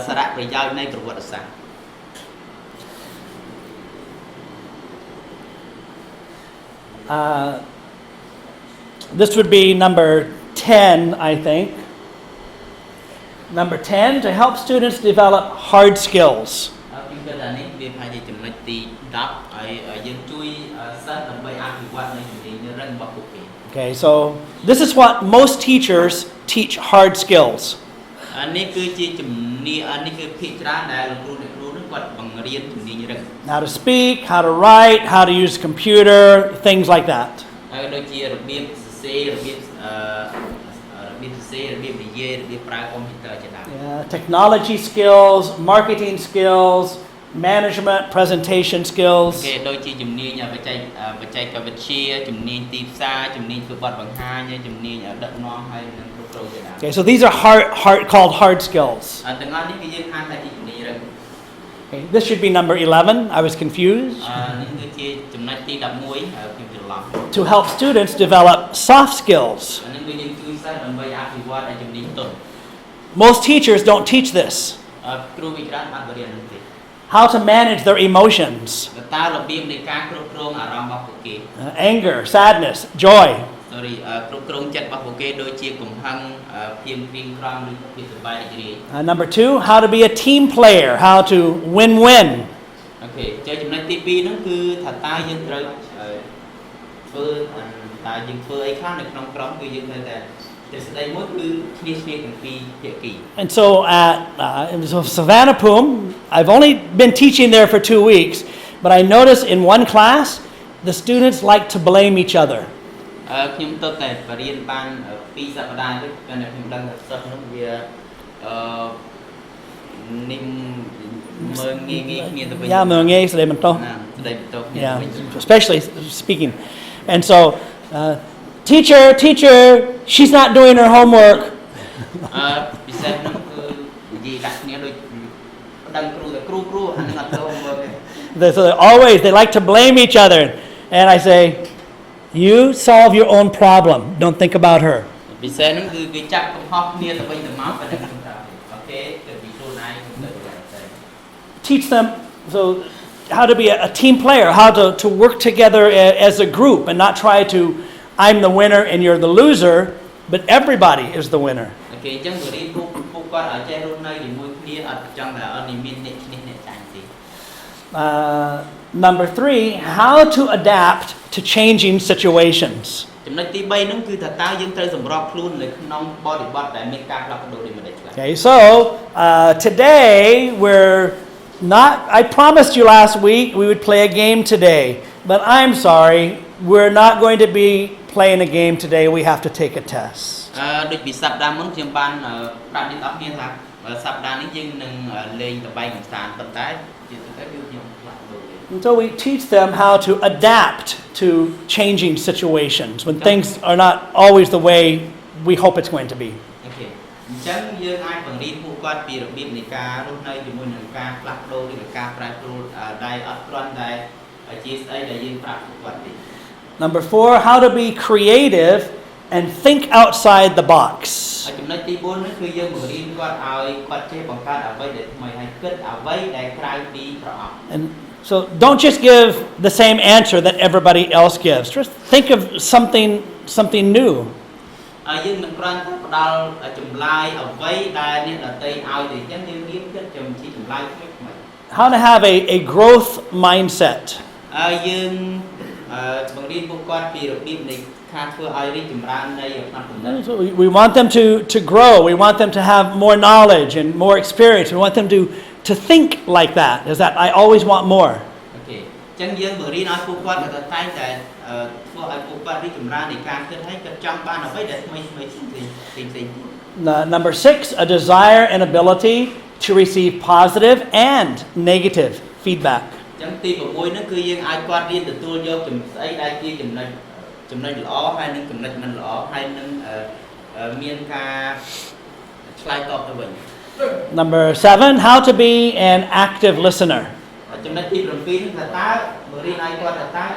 សារៈប្រយោជន៍នៃប្រវត្តិសាស្ត្រ This would be number 10, I think. Number 10, to help students develop hard skills. ខ្ញុំគិតថានេះវាប្រហែលជាចំណុចទី10ហើយយើងជួយសិស្សដើម្បីអភិវឌ្ឍនៅជំនាញរឹងរបស់ពួកគេ Okay, so this is what most teachers teach hard skills. នេះគឺជាជំនាញនេះគឺភាគច្រើនដែលលោកគ្រូអ្នកគ្រូនឹងគាត់បង្រៀនជំនាញរឹង How to speak, how to write, how to use a computer, things like that. ហើយដូចជារបៀបសរសេររបៀបសរសេររបៀបនិយាយរបៀបប្រើកុំព្យូទ័រជាដើម Technology skills, marketing skills, management, presentation skills. គេដូចជាជំនាញបច្ចេកវិទ្យាជំនាញទីផ្សារជំនាញធ្វើបទបង្ហាញជំនាញដឹកនាំហើយនិងគ្រប់គ្រងជាដើម Okay, so these are called hard skills. ទាំងអស់នេះគឺយើងហៅថាជាជំនាញរឹង Okay, this should be number 11. I was confused. នេះគឺជាចំណុចទី11ខ្ញុំច្រឡំ To help students develop soft skills. ហ្នឹងគឺយើងជួយសិស្សដើម្បីអភិវឌ្ឍឲ្យជំនាញទន់ Most teachers don't teach this. គ្រូវិច្រើនអត់បរៀននោះទេ How to manage their emotions. តើរបៀបនៃការគ្រប់គ្រងអារម្មណ៍របស់ពួកគេ Anger, sadness, joy. គ្រប់គ្រងចិត្តរបស់ពួកគេដូចជាកំហឹងភៀងព្រៀងក្រំឬភាពសប្បាយរីករាយ Number 2, how to be a team player, how to win-win. អូខេចំណុចទី2ហ្នឹងគឺថាតើយើងត្រូវធ្វើតើយើងធ្វើអីខ្លះនៅក្នុងក្រុមគឺយើងត្រូវតែស្ដីមួយគឺគ្នាទាំងពីរភាគី And so at Savannah Poom, I've only been teaching there for 2 weeks, but I noticed in one class, the students like to blame each other. ខ្ញុំទៅតែបរៀនបាន2សប្តាហ៍ទេតែខ្ញុំដឹងថាសិស្សនោះវានេះមើងងាយគ្នាទៅវិញ Yeah, mengenai sedai mentoh. ស្ដីបន្ទោសគ្នា Yeah, especially speaking. And so, teacher, she's not doing her homework. ពិសេសនោះគឺនិយាយដាក់គ្នាដូចដឹងគ្រូតែគ្រូអានឹងអត់ទៅ homework ទេ So they like to blame each other. And I say, you solve your own problem. Don't think about her. ពិសេសនោះគឺគេចាប់កំហុសគ្នាទៅវិញទៅមកតែខ្ញុំថាអូខេគឺពីខ្លួនឯងទៅតែ Teach them so how to be a team player, how to work together as a group and not try to, I'm the winner and you're the loser, but everybody is the winner. អូខេអញ្ចឹងបរៀនពួកគាត់ឲ្យចេះរស់នៅជាមួយគ្នាអត់ចង់តែអត់មានអ្នកឈ្នះអ្នកចាញ់ទេ Number 3, how to adapt to changing situations. ចំណុចទី3ហ្នឹងគឺថាតើយើងត្រូវសម្របខ្លួននៅក្នុងបរិបទដែលមានការផ្លាស់ប្ដូរនេះមិនដែរ Okay, so today I promised you last week we would play a game today, but I'm sorry, we're not going to be playing a game today. We have to take a test. ដូចពីសប្តាហ៍មុនខ្ញុំបានប្រាប់អ្នកនរគ្នាថាសប្តាហ៍នេះយើងនឹងលេងល្បែងកម្សាន្តប៉ុន្តែជាទូទៅគឺខ្ញុំផ្លាស់ប្ដូរ And so we teach them how to adapt to changing situations when things are not always the way we hope it's going to be. អូខេអញ្ចឹងយើងអាចបង្រៀនពួកគាត់ពីរបៀបនៃការរស់នៅជាមួយនឹងការផ្លាស់ប្ដូរឬក៏ការប្រែប្រួលដែលអត់គ្រាន់តែជាស្អីដែលយើងប្រាប់ពួកគាត់ទេ Number 4, how to be creative and think outside the box. ចំណុចទី4នេះគឺយើងបង្រៀនគាត់ឲ្យគាត់ចេះបង្កើតអ្វីដែលថ្មីហើយគិតអ្វីដែលក្រៅពីប្រអប់ And so don't just give the same answer that everybody else gives. Just think of something new. យើងមិនគ្រាន់តែផ្ដល់ចម្លើយអ្វីដែលអ្នកដទៃឲ្យទេអញ្ចឹងយើងរៀនគិតចំជាចម្លើយថ្មី How to have a growth mindset. យើងបង្រៀនពួកគាត់ពីរបៀបនៃការធ្វើឲ្យរីកចម្រើននៃផ្នែកគំនិត So we want them to grow. We want them to have more knowledge and more experience. We want them to think like that. Is that I always want more. អូខេអញ្ចឹងយើងបង្រៀនឲ្យពួកគាត់តែតែងតែធ្វើឲ្យពួកគាត់រីកចម្រើននៃការគិតឲ្យគាត់ចង់បានអ្វីដែលថ្មីៗផ្សេងៗ Number 6, a desire and ability to receive positive and negative feedback. ចឹងទី6ហ្នឹងគឺយើងអាចគាត់រៀនទទួលយកស្អីដែលជាចំណុចល្អហើយនឹងចំណុចមិនល្អហើយនឹងមានការឆ្លើយតបទៅវិញ Number 7, how to be an active listener. ចំណុចទី7ហ្នឹងថាតើបង្រៀនឲ្យគាត់ថាតើ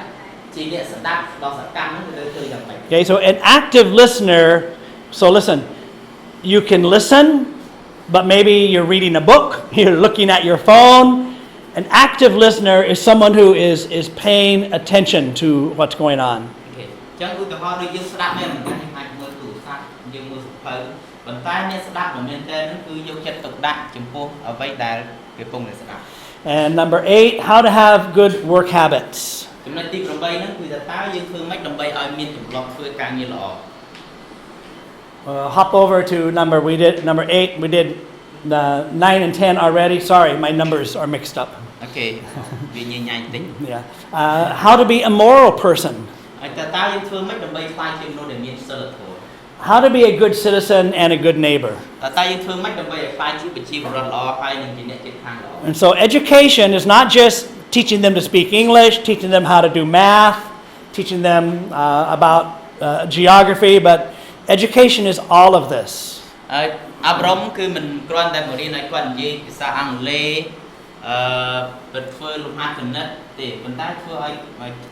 ជាអ្នកស្ដាប់ដ៏សកម្មហ្នឹងគឺធ្វើយ៉ាងម៉េច Okay, so an active listener, so listen, you can listen, but maybe you're reading a book, you're looking at your phone. An active listener is someone who is paying attention to what's going on. ចឹងឧទាហរណ៍ដូចយើងស្ដាប់មែនមិនថាអាចមើលទូរស័ព្ទយើងមើលសៀវភៅប៉ុន្តែអ្នកស្ដាប់មិនមែនទេហ្នឹងគឺយកចិត្តទុកដាក់ចំពោះអ្វីដែលគេកំពុងតែស្ដាប់ And number 8, how to have good work habits. ចំណុចទី8ហ្នឹងគឺថាតើយើងធ្វើម៉េចដើម្បីឲ្យមានទម្លាប់ធ្វើការងារល្អ Hop over to number 8, we did 9 and 10 already. Sorry, my numbers are mixed up. អូខេវាញញ៉ាញ់តិច Yeah. How to be a moral person. ហើយតើយើងធ្វើម៉េចដើម្បីខ្លាយជាមនុស្សដែលមានសីលធម៌ How to be a good citizen and a good neighbor. តើយើងធ្វើម៉េចដើម្បីឲ្យខ្លាយជាប្រជាពលរដ្ឋល្អហើយនឹងជាអ្នកជិតខាងល្អ And so education is not just teaching them to speak English, teaching them how to do math, teaching them about geography, but education is all of this. ហើយអប់រំគឺមិនគ្រាន់តែបង្រៀនឲ្យគាត់និយាយភាសាអង់គ្លេសពិតធ្វើលំហាត់គណិតទេប៉ុន្តែធ្វើឲ្យ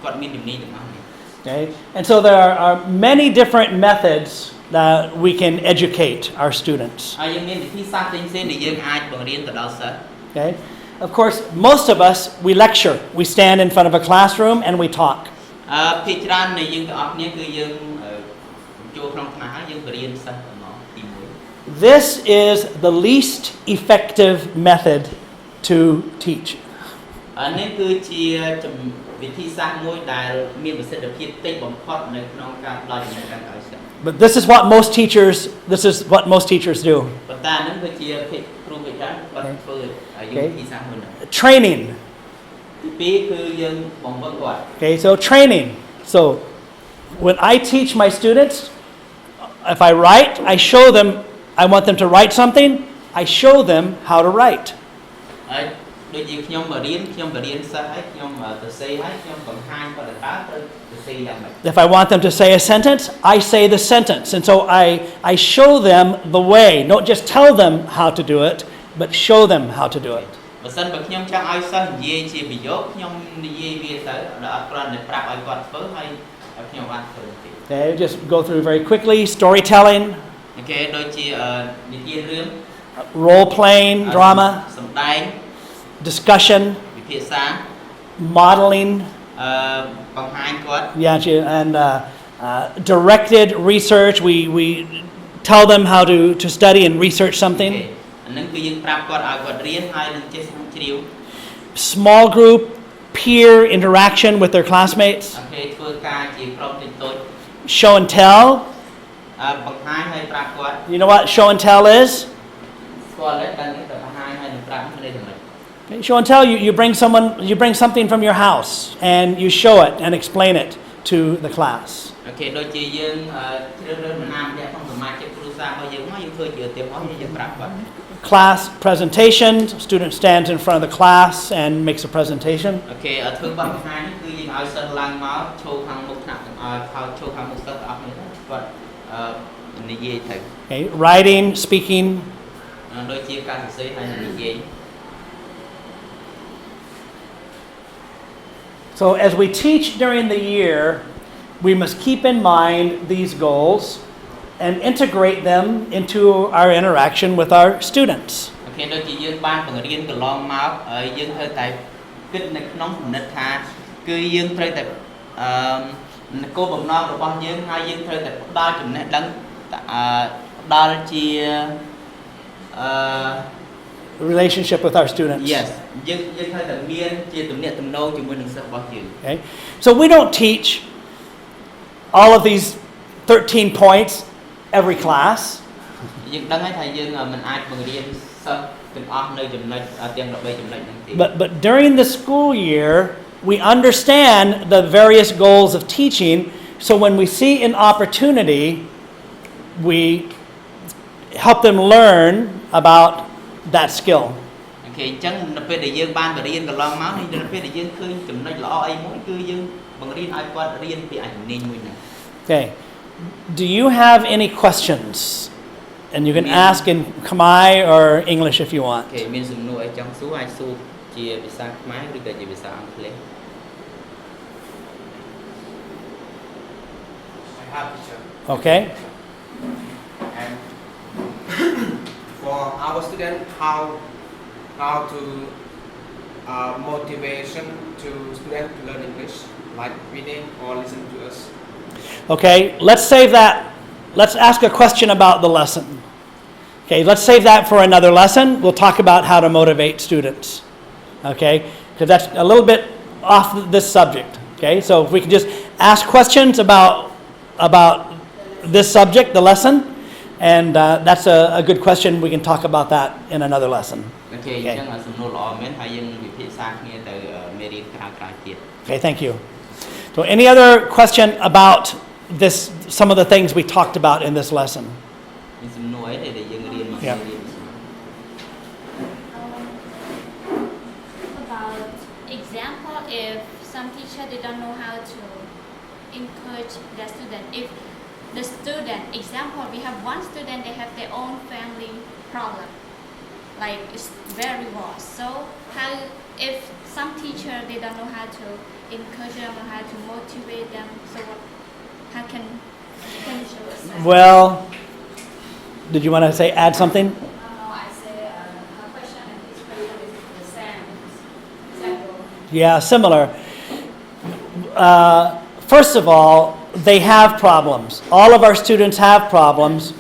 គាត់មានជំនាញទាំងអស់នេះ Okay? And so there are many different methods that we can educate our students. ហើយយើងមានវិធីសាស្ត្រផ្សេងៗដែលយើងអាចបង្រៀនទៅដល់សិស្ស Okay? Of course, most of us, we lecture. We stand in front of a classroom and we talk. ភាគច្រើននៃយើងទាំងអស់គ្នាគឺយើងចូលក្នុងថ្នាក់ហើយយើងបរៀនសិស្សតែមកទី1 This is the least effective method to teach. នេះគឺជាវិធីសាស្ត្រមួយដែលមានប្រសិទ្ធភាពតិចបំផុតនៅក្នុងការផ្តល់ចំណេះដឹងឲ្យសិស្ស But this is what most teachers do. ប៉ុន្តែហ្នឹងគឺជាភាពគ្រូវិទ្យាគាត់ធ្វើឲ្យយើងវិធីសាស្ត្រមួយហ្នឹង Training. ទី2គឺយើងបង្វឹកគាត់ Okay, so training. So when I teach my students, if I write, I show them, I want them to write something, I show them how to write. ហើយដូចជាខ្ញុំបរៀនសិស្សហើយខ្ញុំទៅសេហើយខ្ញុំបង្ហាញគាត់តើត្រូវទៅសេយ៉ាងម៉េច If I want them to say a sentence, I say the sentence. And so I show them the way, not just tell them how to do it, but show them how to do it. បើសិនបើខ្ញុំចង់ឲ្យសិស្សនិយាយជាប្រយោគខ្ញុំនិយាយវាទៅដល់អត់គ្រាន់តែប្រាប់ឲ្យគាត់ធ្វើហើយខ្ញុំបានធ្វើទេ Okay, just go through very quickly. Storytelling, អូខេដូចជានិទានរឿង role playing, drama, សម្ដែង discussion, វិភាសា modeling, បង្ហាញគាត់ yeah, and directed research. We tell them how to study and research something. អានឹងគឺយើងប្រាប់គាត់ឲ្យគាត់រៀនហើយនឹងចេះស្រាវជ្រាវ Small group, peer interaction with their classmates. អូខេធ្វើការជាក្រុមតូច Show and tell. បង្ហាញហើយប្រាប់គាត់ You know what show and tell is? ស្គាល់ហើយដឹងតែបង្ហាញហើយនឹងប្រាប់គ្នាទៅមិន Okay, show and tell, you bring something from your house and you show it and explain it to the class. អូខេដូចជាយើងជ្រើសរើសនរណាម្នាក់ក្នុងសមាជិកគ្រួសាររបស់យើងមកយើងធ្វើជាឧទាហរណ៍យើងប្រាប់គាត់ Class presentation, student stands in front of the class and makes a presentation. អូខេធ្វើបទបង្ហាញនេះគឺយើងឲ្យសិស្សឡើងមកឈរខាងមុខថ្នាក់ហើយឈរខាងមុខសិស្សទាំងអស់គ្នាគាត់និយាយទៅ Okay, writing, speaking. ដូចជាការសរសេរហើយនិយាយ So as we teach during the year, we must keep in mind these goals and integrate them into our interaction with our students. អូខេដូចជាយើងបានបង្រៀនកន្លងមកហើយយើងត្រូវតែគិតនៅក្នុងគំនិតថាគឺយើងត្រូវតែគោលបំណងរបស់យើងហើយយើងត្រូវតែផ្ដល់ចំណេះដឹងផ្ដល់ជា relationship with our students. Yes យើងត្រូវតែមានជាទំនាក់ទំនងជាមួយនឹងសិស្សរបស់យើង Okay, so we don't teach all of these 13 points every class. យើងដឹងហើយថាយើងមិនអាចបង្រៀនសិស្សទាំងអស់នៅចំណុចទាំង13ចំណុចហ្នឹងទេ But during the school year, we understand the various goals of teaching. So when we see an opportunity, we help them learn about that skill. អូខេអញ្ចឹងនៅពេលដែលយើងបានបរៀនកន្លងមកនេះនៅពេលដែលយើងឃើញចំណុចល្អអីមួយគឺយើងបង្រៀនឲ្យគាត់រៀនពីអាជំនាញមួយហ្នឹង Okay. Do you have any questions? And you can ask in Khmer or English if you អូ want. ខេមានសំណួរអីចង់សួរអាចសួរជាភាសាខ្មែរឬក៏ជាភាសាអង់គ្លេស I have teacher. Okay. And for our student, how to motivation to student to learn English, like reading or listen to us. Okay, let's save that. Let's ask a question about the lesson. Okay, let's save that for another lesson. We'll talk about how to motivate students. Okay, because that's a little bit off this subject. Okay, so if we can just ask questions about this subject, the lesson, and that's a good question. We can talk about that in another lesson. អូខេអញ្ចឹងសំណួរល្អមែនហើយយើងវិភាសាគ្នាទៅមេរៀនក្រោយៗទៀត Okay, thank you. So any other question about this, some of the things we talked about in this lesson? មានសំណួរអីដែលយើងរៀនមក Yeah. រៀន About example, if some teacher they don't know how to encourage their student. If the student, example, we have one student they have their own family problem, like it's very worse. So how if some teacher they don't know how to encourage them or how to motivate them, so how can you show us that? Well, did you want to say add something? I say her question and his question is the same. Example. Yeah, similar. First of all, they have problems. All of our students have problems,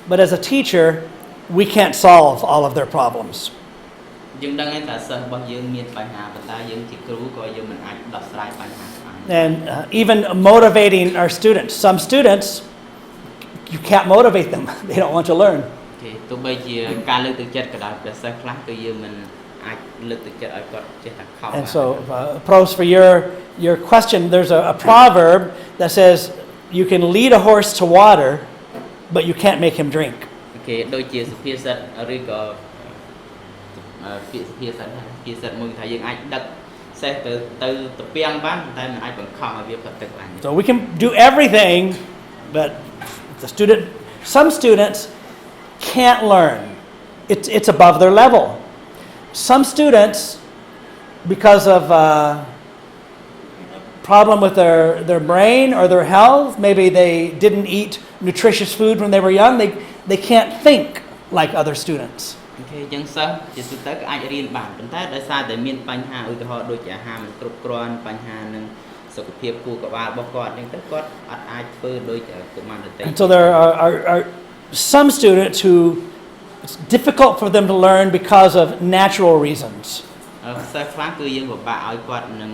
but as a teacher, we can't solve all of their problems. យើងដឹងហើយថាសិស្សរបស់យើងមានបញ្ហាប៉ុន្តែយើងជាគ្រូក៏យើងមិនអាចដោះស្រាយបញ្ហាបាន And even motivating our students. Some students, you can't motivate them. They don't want to learn. គេទោះបីជាការលើកទឹកចិត្តក៏ដោយព្រះសិស្សខ្លះគឺយើងមិនអាចលើកទឹកចិត្តឲ្យគាត់ចេះតែខំ And so, pros, for your question, there's a proverb that says you can lead a horse to water, but you can't make him drink. គេដូចជាសុភាសិតឬក៏ពាក្យសុភាសិតណាភាសិតមួយថាយើងអាចដឹកសេះទៅត្រពាំងបានតែមិនអាចបង្ខំឲ្យវាផឹកទឹកបាន So we can do everything, but some students can't learn. It's above their level. Some students, because of problem with their brain or their health, maybe they didn't eat nutritious food when they were young, they can't think like other students. អូខេអញ្ចឹងសិស្សជាទូទៅក៏អាចរៀនបានប៉ុន្តែដោយសារតែមានបញ្ហាឧទាហរណ៍ដូចជាអាហារមិនគ្រប់គ្រាន់បញ្ហានឹងសុខភាពខួរក្បាលរបស់គាត់អញ្ចឹងទៅគាត់អត់អាចធ្វើដូចកុមារដទៃ And so there are some students who it's difficult for them to learn because of natural reasons. សិស្សខ្លះគឺយើងពិបាកឲ្យគាត់នឹង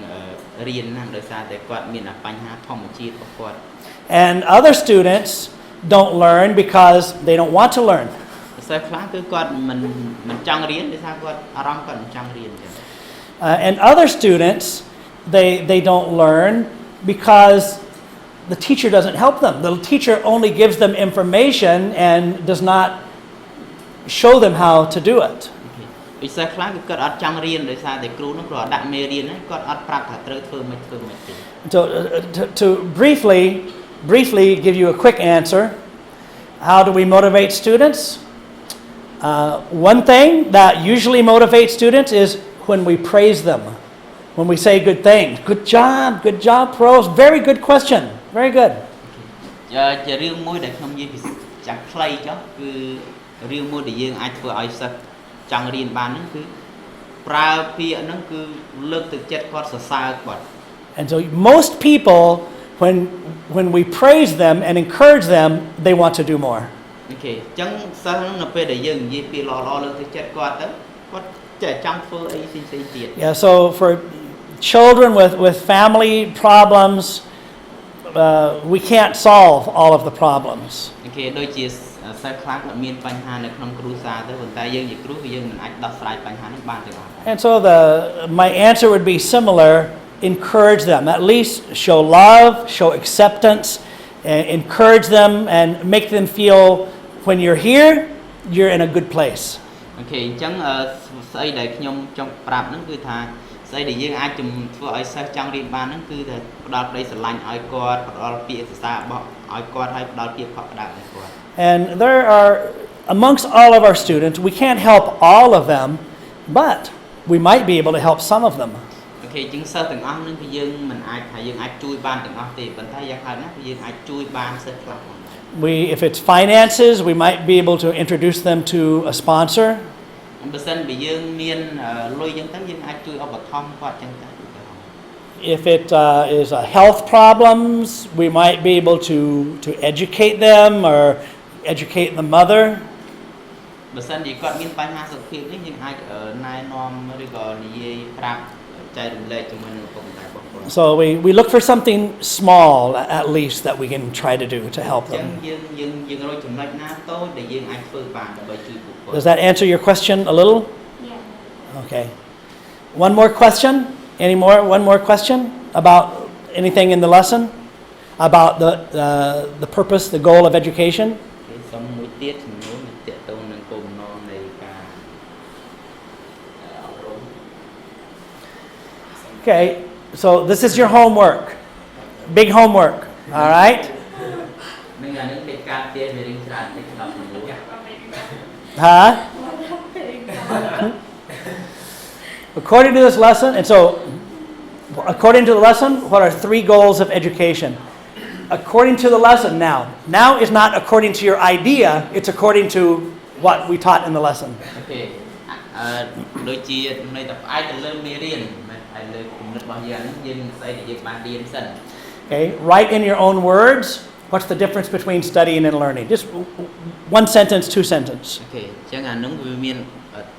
រៀនណាស់ដោយសារតែគាត់មានបញ្ហាធម្មជាតិរបស់គាត់ And other students don't learn because they don't want to learn. សិស្សខ្លះគឺគាត់មិនចង់រៀនដោយសារគាត់អារម្មណ៍គាត់មិនចង់រៀនអញ្ចឹង And other students they don't learn because the teacher doesn't help them. The teacher only gives them information and does not show them how to do it. វិសិស្សខ្លះគឺគាត់អត់ចង់រៀនដោយសារតែគ្រូនោះគាត់ដាក់មេរៀនហ្នឹងគាត់អត់ប្រាប់ថាត្រូវធ្វើមិនទេ So to briefly give you a quick answer, how do we motivate students? One thing that usually motivates students is when we praise them, when we say good things. Good job, pros. Very good question. Very good. ជារឿងមួយដែលខ្ញុំនិយាយពីចាស់ខ្លីចុះគឺរឿងមួយដែលយើងអាចធ្វើឲ្យសិស្សចង់រៀនបានហ្នឹងគឺប្រើពាក្យហ្នឹងគឺលើកទឹកចិត្តគាត់សរសើរគាត់ And so most people, when we praise them and encourage them, they want to do more. អូខេអញ្ចឹងសិស្សហ្នឹងនៅពេលដែលយើងនិយាយពីល្អៗលើកទឹកចិត្តគាត់ទៅគាត់ចេះចង់ធ្វើអីផ្សេងៗទៀត Yeah, so for children with family problems, we can't solve all of the problems. អូខេដូចជាសិស្សខ្លះគាត់មានបញ្ហានៅក្នុងគ្រួសារទៅប៉ុន្តែយើងជាគ្រូគឺយើងមិនអាចដោះស្រាយបញ្ហាហ្នឹងបានទេបាទ And so my answer would be similar. Encourage them. At least show love, show acceptance, and encourage them and make them feel when you're here, you're in a good place. អូខេអញ្ចឹងស្អីដែលខ្ញុំចង់ប្រាប់ហ្នឹងគឺថាស្អីដែលយើងអាចធ្វើឲ្យសិស្សចង់រៀនបានហ្នឹងគឺថាផ្ដល់ក្តីស្រឡាញ់ឲ្យគាត់ផ្ដល់ពាក្យសរសើររបស់ឲ្យគាត់ហើយផ្ដល់ភាពកក់ក្ដៅឲ្យគាត់ And there are amongst all of our students, we can't help all of them, but we might be able to help some of them. អូខេអញ្ចឹងសិស្សទាំងអស់ហ្នឹងគឺយើងមិនអាចថាយើងអាចជួយបានទាំងអស់ទេប៉ុន្តែយ៉ាងហោចណាស់គឺយើងអាចជួយបានសិស្សខ្លះ If it's finances, we might be able to introduce them to a sponsor. បើសិនបើយើងមានលុយអញ្ចឹងទៅយើងអាចជួយឧបត្ថម្ភគាត់អញ្ចឹងទៅ If it is health problems, we might be able to educate them or educate the mother. បើសិនជាគាត់មានបញ្ហាសុខភាពនេះយើងអាចណែនាំឬក៏និយាយប្រាប់ចែករំលែកជាមួយនឹងឪពុកម្ដាយបងប្អូន So we look for something small at least that we can try to do to help អញ្ចឹង them. យើងរកចំណុចណាតូចដែលយើងអាចធ្វើបានដើម្បីជួយពួកគាត់ Does that answer your question a little? Yeah. Okay. One more question? One more question about anything in the lesson? About the purpose, the goal of education? សូមមួយទៀតចំនួនទាក់ទងនឹងគោលបំណងនៃការអប់រំ Okay, so this is your homework. Big homework, all right? នឹងអានឹងកិច្ចការទៀតវារៀងច្រើនតិចដល់មួយ Huh? According to this lesson, and so according to the lesson, what are 3 goals of education? According to the lesson now is not according to your idea, it's according to what we taught in the lesson. អូខេដូចជាន័យថាផ្អែកទៅលើមេរៀនមិនផ្អែកលើគំនិតរបស់យើងហ្នឹងយើងស្អីដែលយើងបានរៀនសិន Okay, write in your own words, what's the difference between studying and learning? Just 1 sentence, 2 sentences. អូខេអញ្ចឹងអានោះវាមាន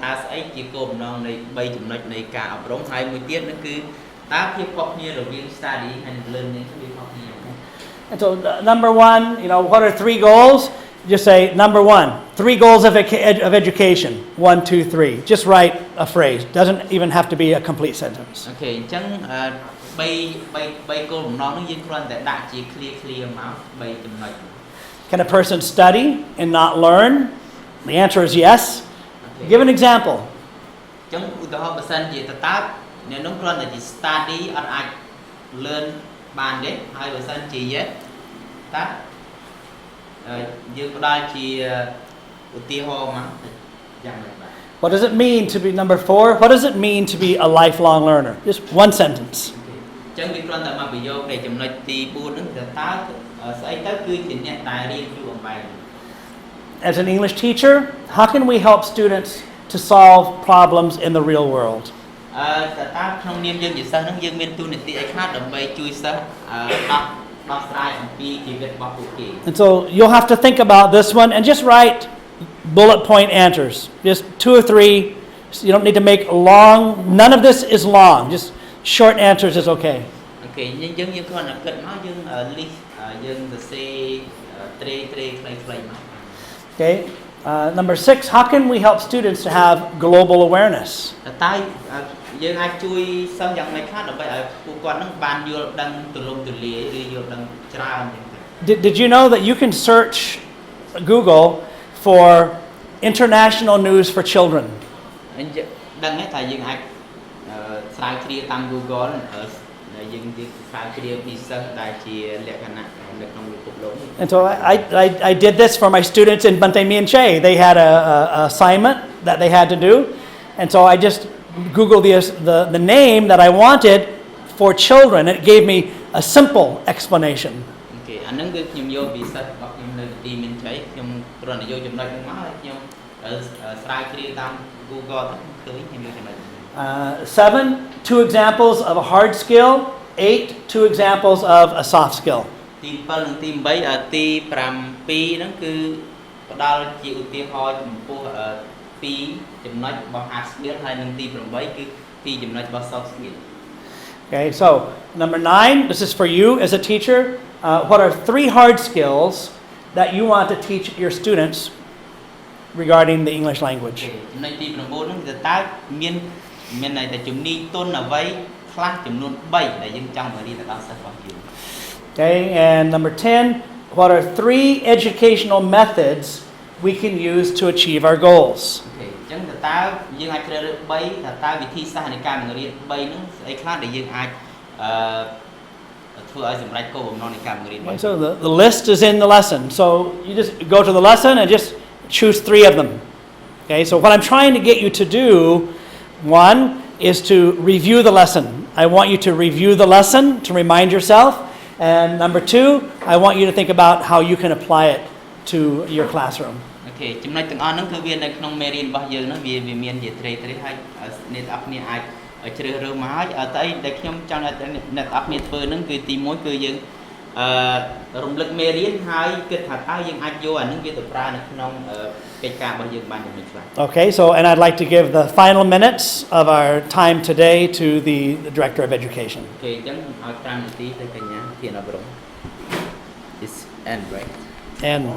តើស្អីជាគោលបំណងនៃ3ចំណុចនៃការអប់រំហើយមួយទៀតនោះគឺតើភាពខុសគ្នារវាង study and learning វាខុសគ្នា And so number 1, what are 3 goals? Just say number 1, 3 goals of education. 1, 2, 3. Just write a phrase. Doesn't even have to be a complete sentence. អូខេអញ្ចឹង3គោលបំណងនោះយើងគ្រាន់តែដាក់ជា clear មក3ចំណុច Can a person study and not learn? The answer is yes. Give an example. អញ្ចឹងឧទាហរណ៍បើសិនជាតើអ្នកនោះគ្រាន់តែជា study អត់អាច learn បានទេហើយបើសិនជា yes តើយើងផ្ដល់ជាឧទាហរណ៍មកយ៉ាងម៉េចបាទ What does it mean to be number 4? What does it mean to be a lifelong learner? Just 1 sentence. អញ្ចឹងវាគ្រាន់តែមកប្រយោគនៃចំណុចទី4ហ្នឹងតើស្អីទៅគឺជាអ្នកដែលរៀនយូរអង្វែង As an English teacher, how can we help students to solve problems in the real world? តើក្នុងនាមយើងជាសិស្សហ្នឹងយើងមានតួនាទីអីខ្លះដើម្បីជួយសិស្សដោះស្រាយអំពីជីវិតរបស់ពួកគេ And so you'll have to think about this one and just write bullet point answers. Just 2 or 3. You don't need to make long. None of this is long. Just short answers is okay. អូខេយើងគ្រាន់តែគិតមកយើង list យើងសរសេរ ត្រេខ្លីៗមក Okay. Number 6, how can we help students to have global awareness? តើយើងអាចជួយសិស្សយ៉ាងម៉េចខ្លះដើម្បីឲ្យពួកគាត់នឹងបានយល់ដឹងទូលំទូលាយឬយល់ដឹងច្រើនចឹងទៅ Did you know that you can search Google for international news for children? ដឹងទេថាយើងអាចស្រាវជ្រាវតាម Google យើងស្រាវជ្រាវពីសិស្សដែលជាលក្ខណៈនៅក្នុងពិភពលោក And so I did this for my students in Bante Mienche. They had a assignment that they had to do. And so I just Googled the name that I wanted for children. It gave me a simple explanation. អូខេអានឹងគឺខ្ញុំយកពីសិស្សរបស់ខ្ញុំនៅទីមានជ័យខ្ញុំគ្រាន់តែយកចំណុចហ្នឹងមកហើយខ្ញុំស្រាវជ្រាវតាម Google ឃើញខ្ញុំយកចំណុច 7, 2 examples of a hard skill. 8, 2 examples of a soft skill. ទី7និងទី8ទី7ហ្នឹងគឺផ្ដល់ជាឧទាហរណ៍ចំពោះ2ចំណុចរបស់ hard skill ហើយនិងទី8គឺ2ចំណុចរបស់ soft skill. Okay, so number 9, this is for you as a teacher. What are 3 hard skills that you want to teach your students regarding the English language? ចំណុចទី9ហ្នឹងគឺតើមានន័យថាជំនាញទុនអ្វីខ្លះចំនួន3ដែលយើងចង់មករៀនទៅដល់សិស្សរបស់យើង Okay, and number 10, what are 3 educational methods we can use to achieve our goals. អូខេអញ្ចឹងតើយើងអាចជ្រើសរើស3តើវិធីសាស្ត្រនៃការបង្រៀន3ហ្នឹងស្អីខ្លះដែលយើងអាចធ្វើឲ្យសម្រេចគោលបំណងនៃការបង្រៀន Okay, so the list is in the lesson. So you just go to the lesson and just choose 3 of them. Okay, so what I'm trying to get you to do, one, is to review the lesson. I want you to review the lesson to remind yourself. And number 2, I want you to think about how you can apply it to your classroom. អូខេចំណុចទាំងអស់ហ្នឹងគឺវានៅក្នុងមេរៀនរបស់យើងហ្នឹងវាមានជាត្រីហើយអ្នកទាំងអស់គ្នាអាចជ្រើសរើសមកហើយតែអីដែលខ្ញុំចង់ឲ្យអ្នកទាំងអស់គ្នាធ្វើហ្នឹងគឺទី1គឺយើងរំលឹកមេរៀនហើយគិតថាតើយើងអាចយកអាហ្នឹងវាទៅប្រើនៅក្នុងកិច្ចការរបស់យើងបានយ៉ាងម៉េចខ្លះ Okay, so and I'd like to give the final minutes of our time today to the Director of Education. អូខេអញ្ចឹងឲ្យ5នាទីទៅកញ្ញាធានអប់រំ is end right And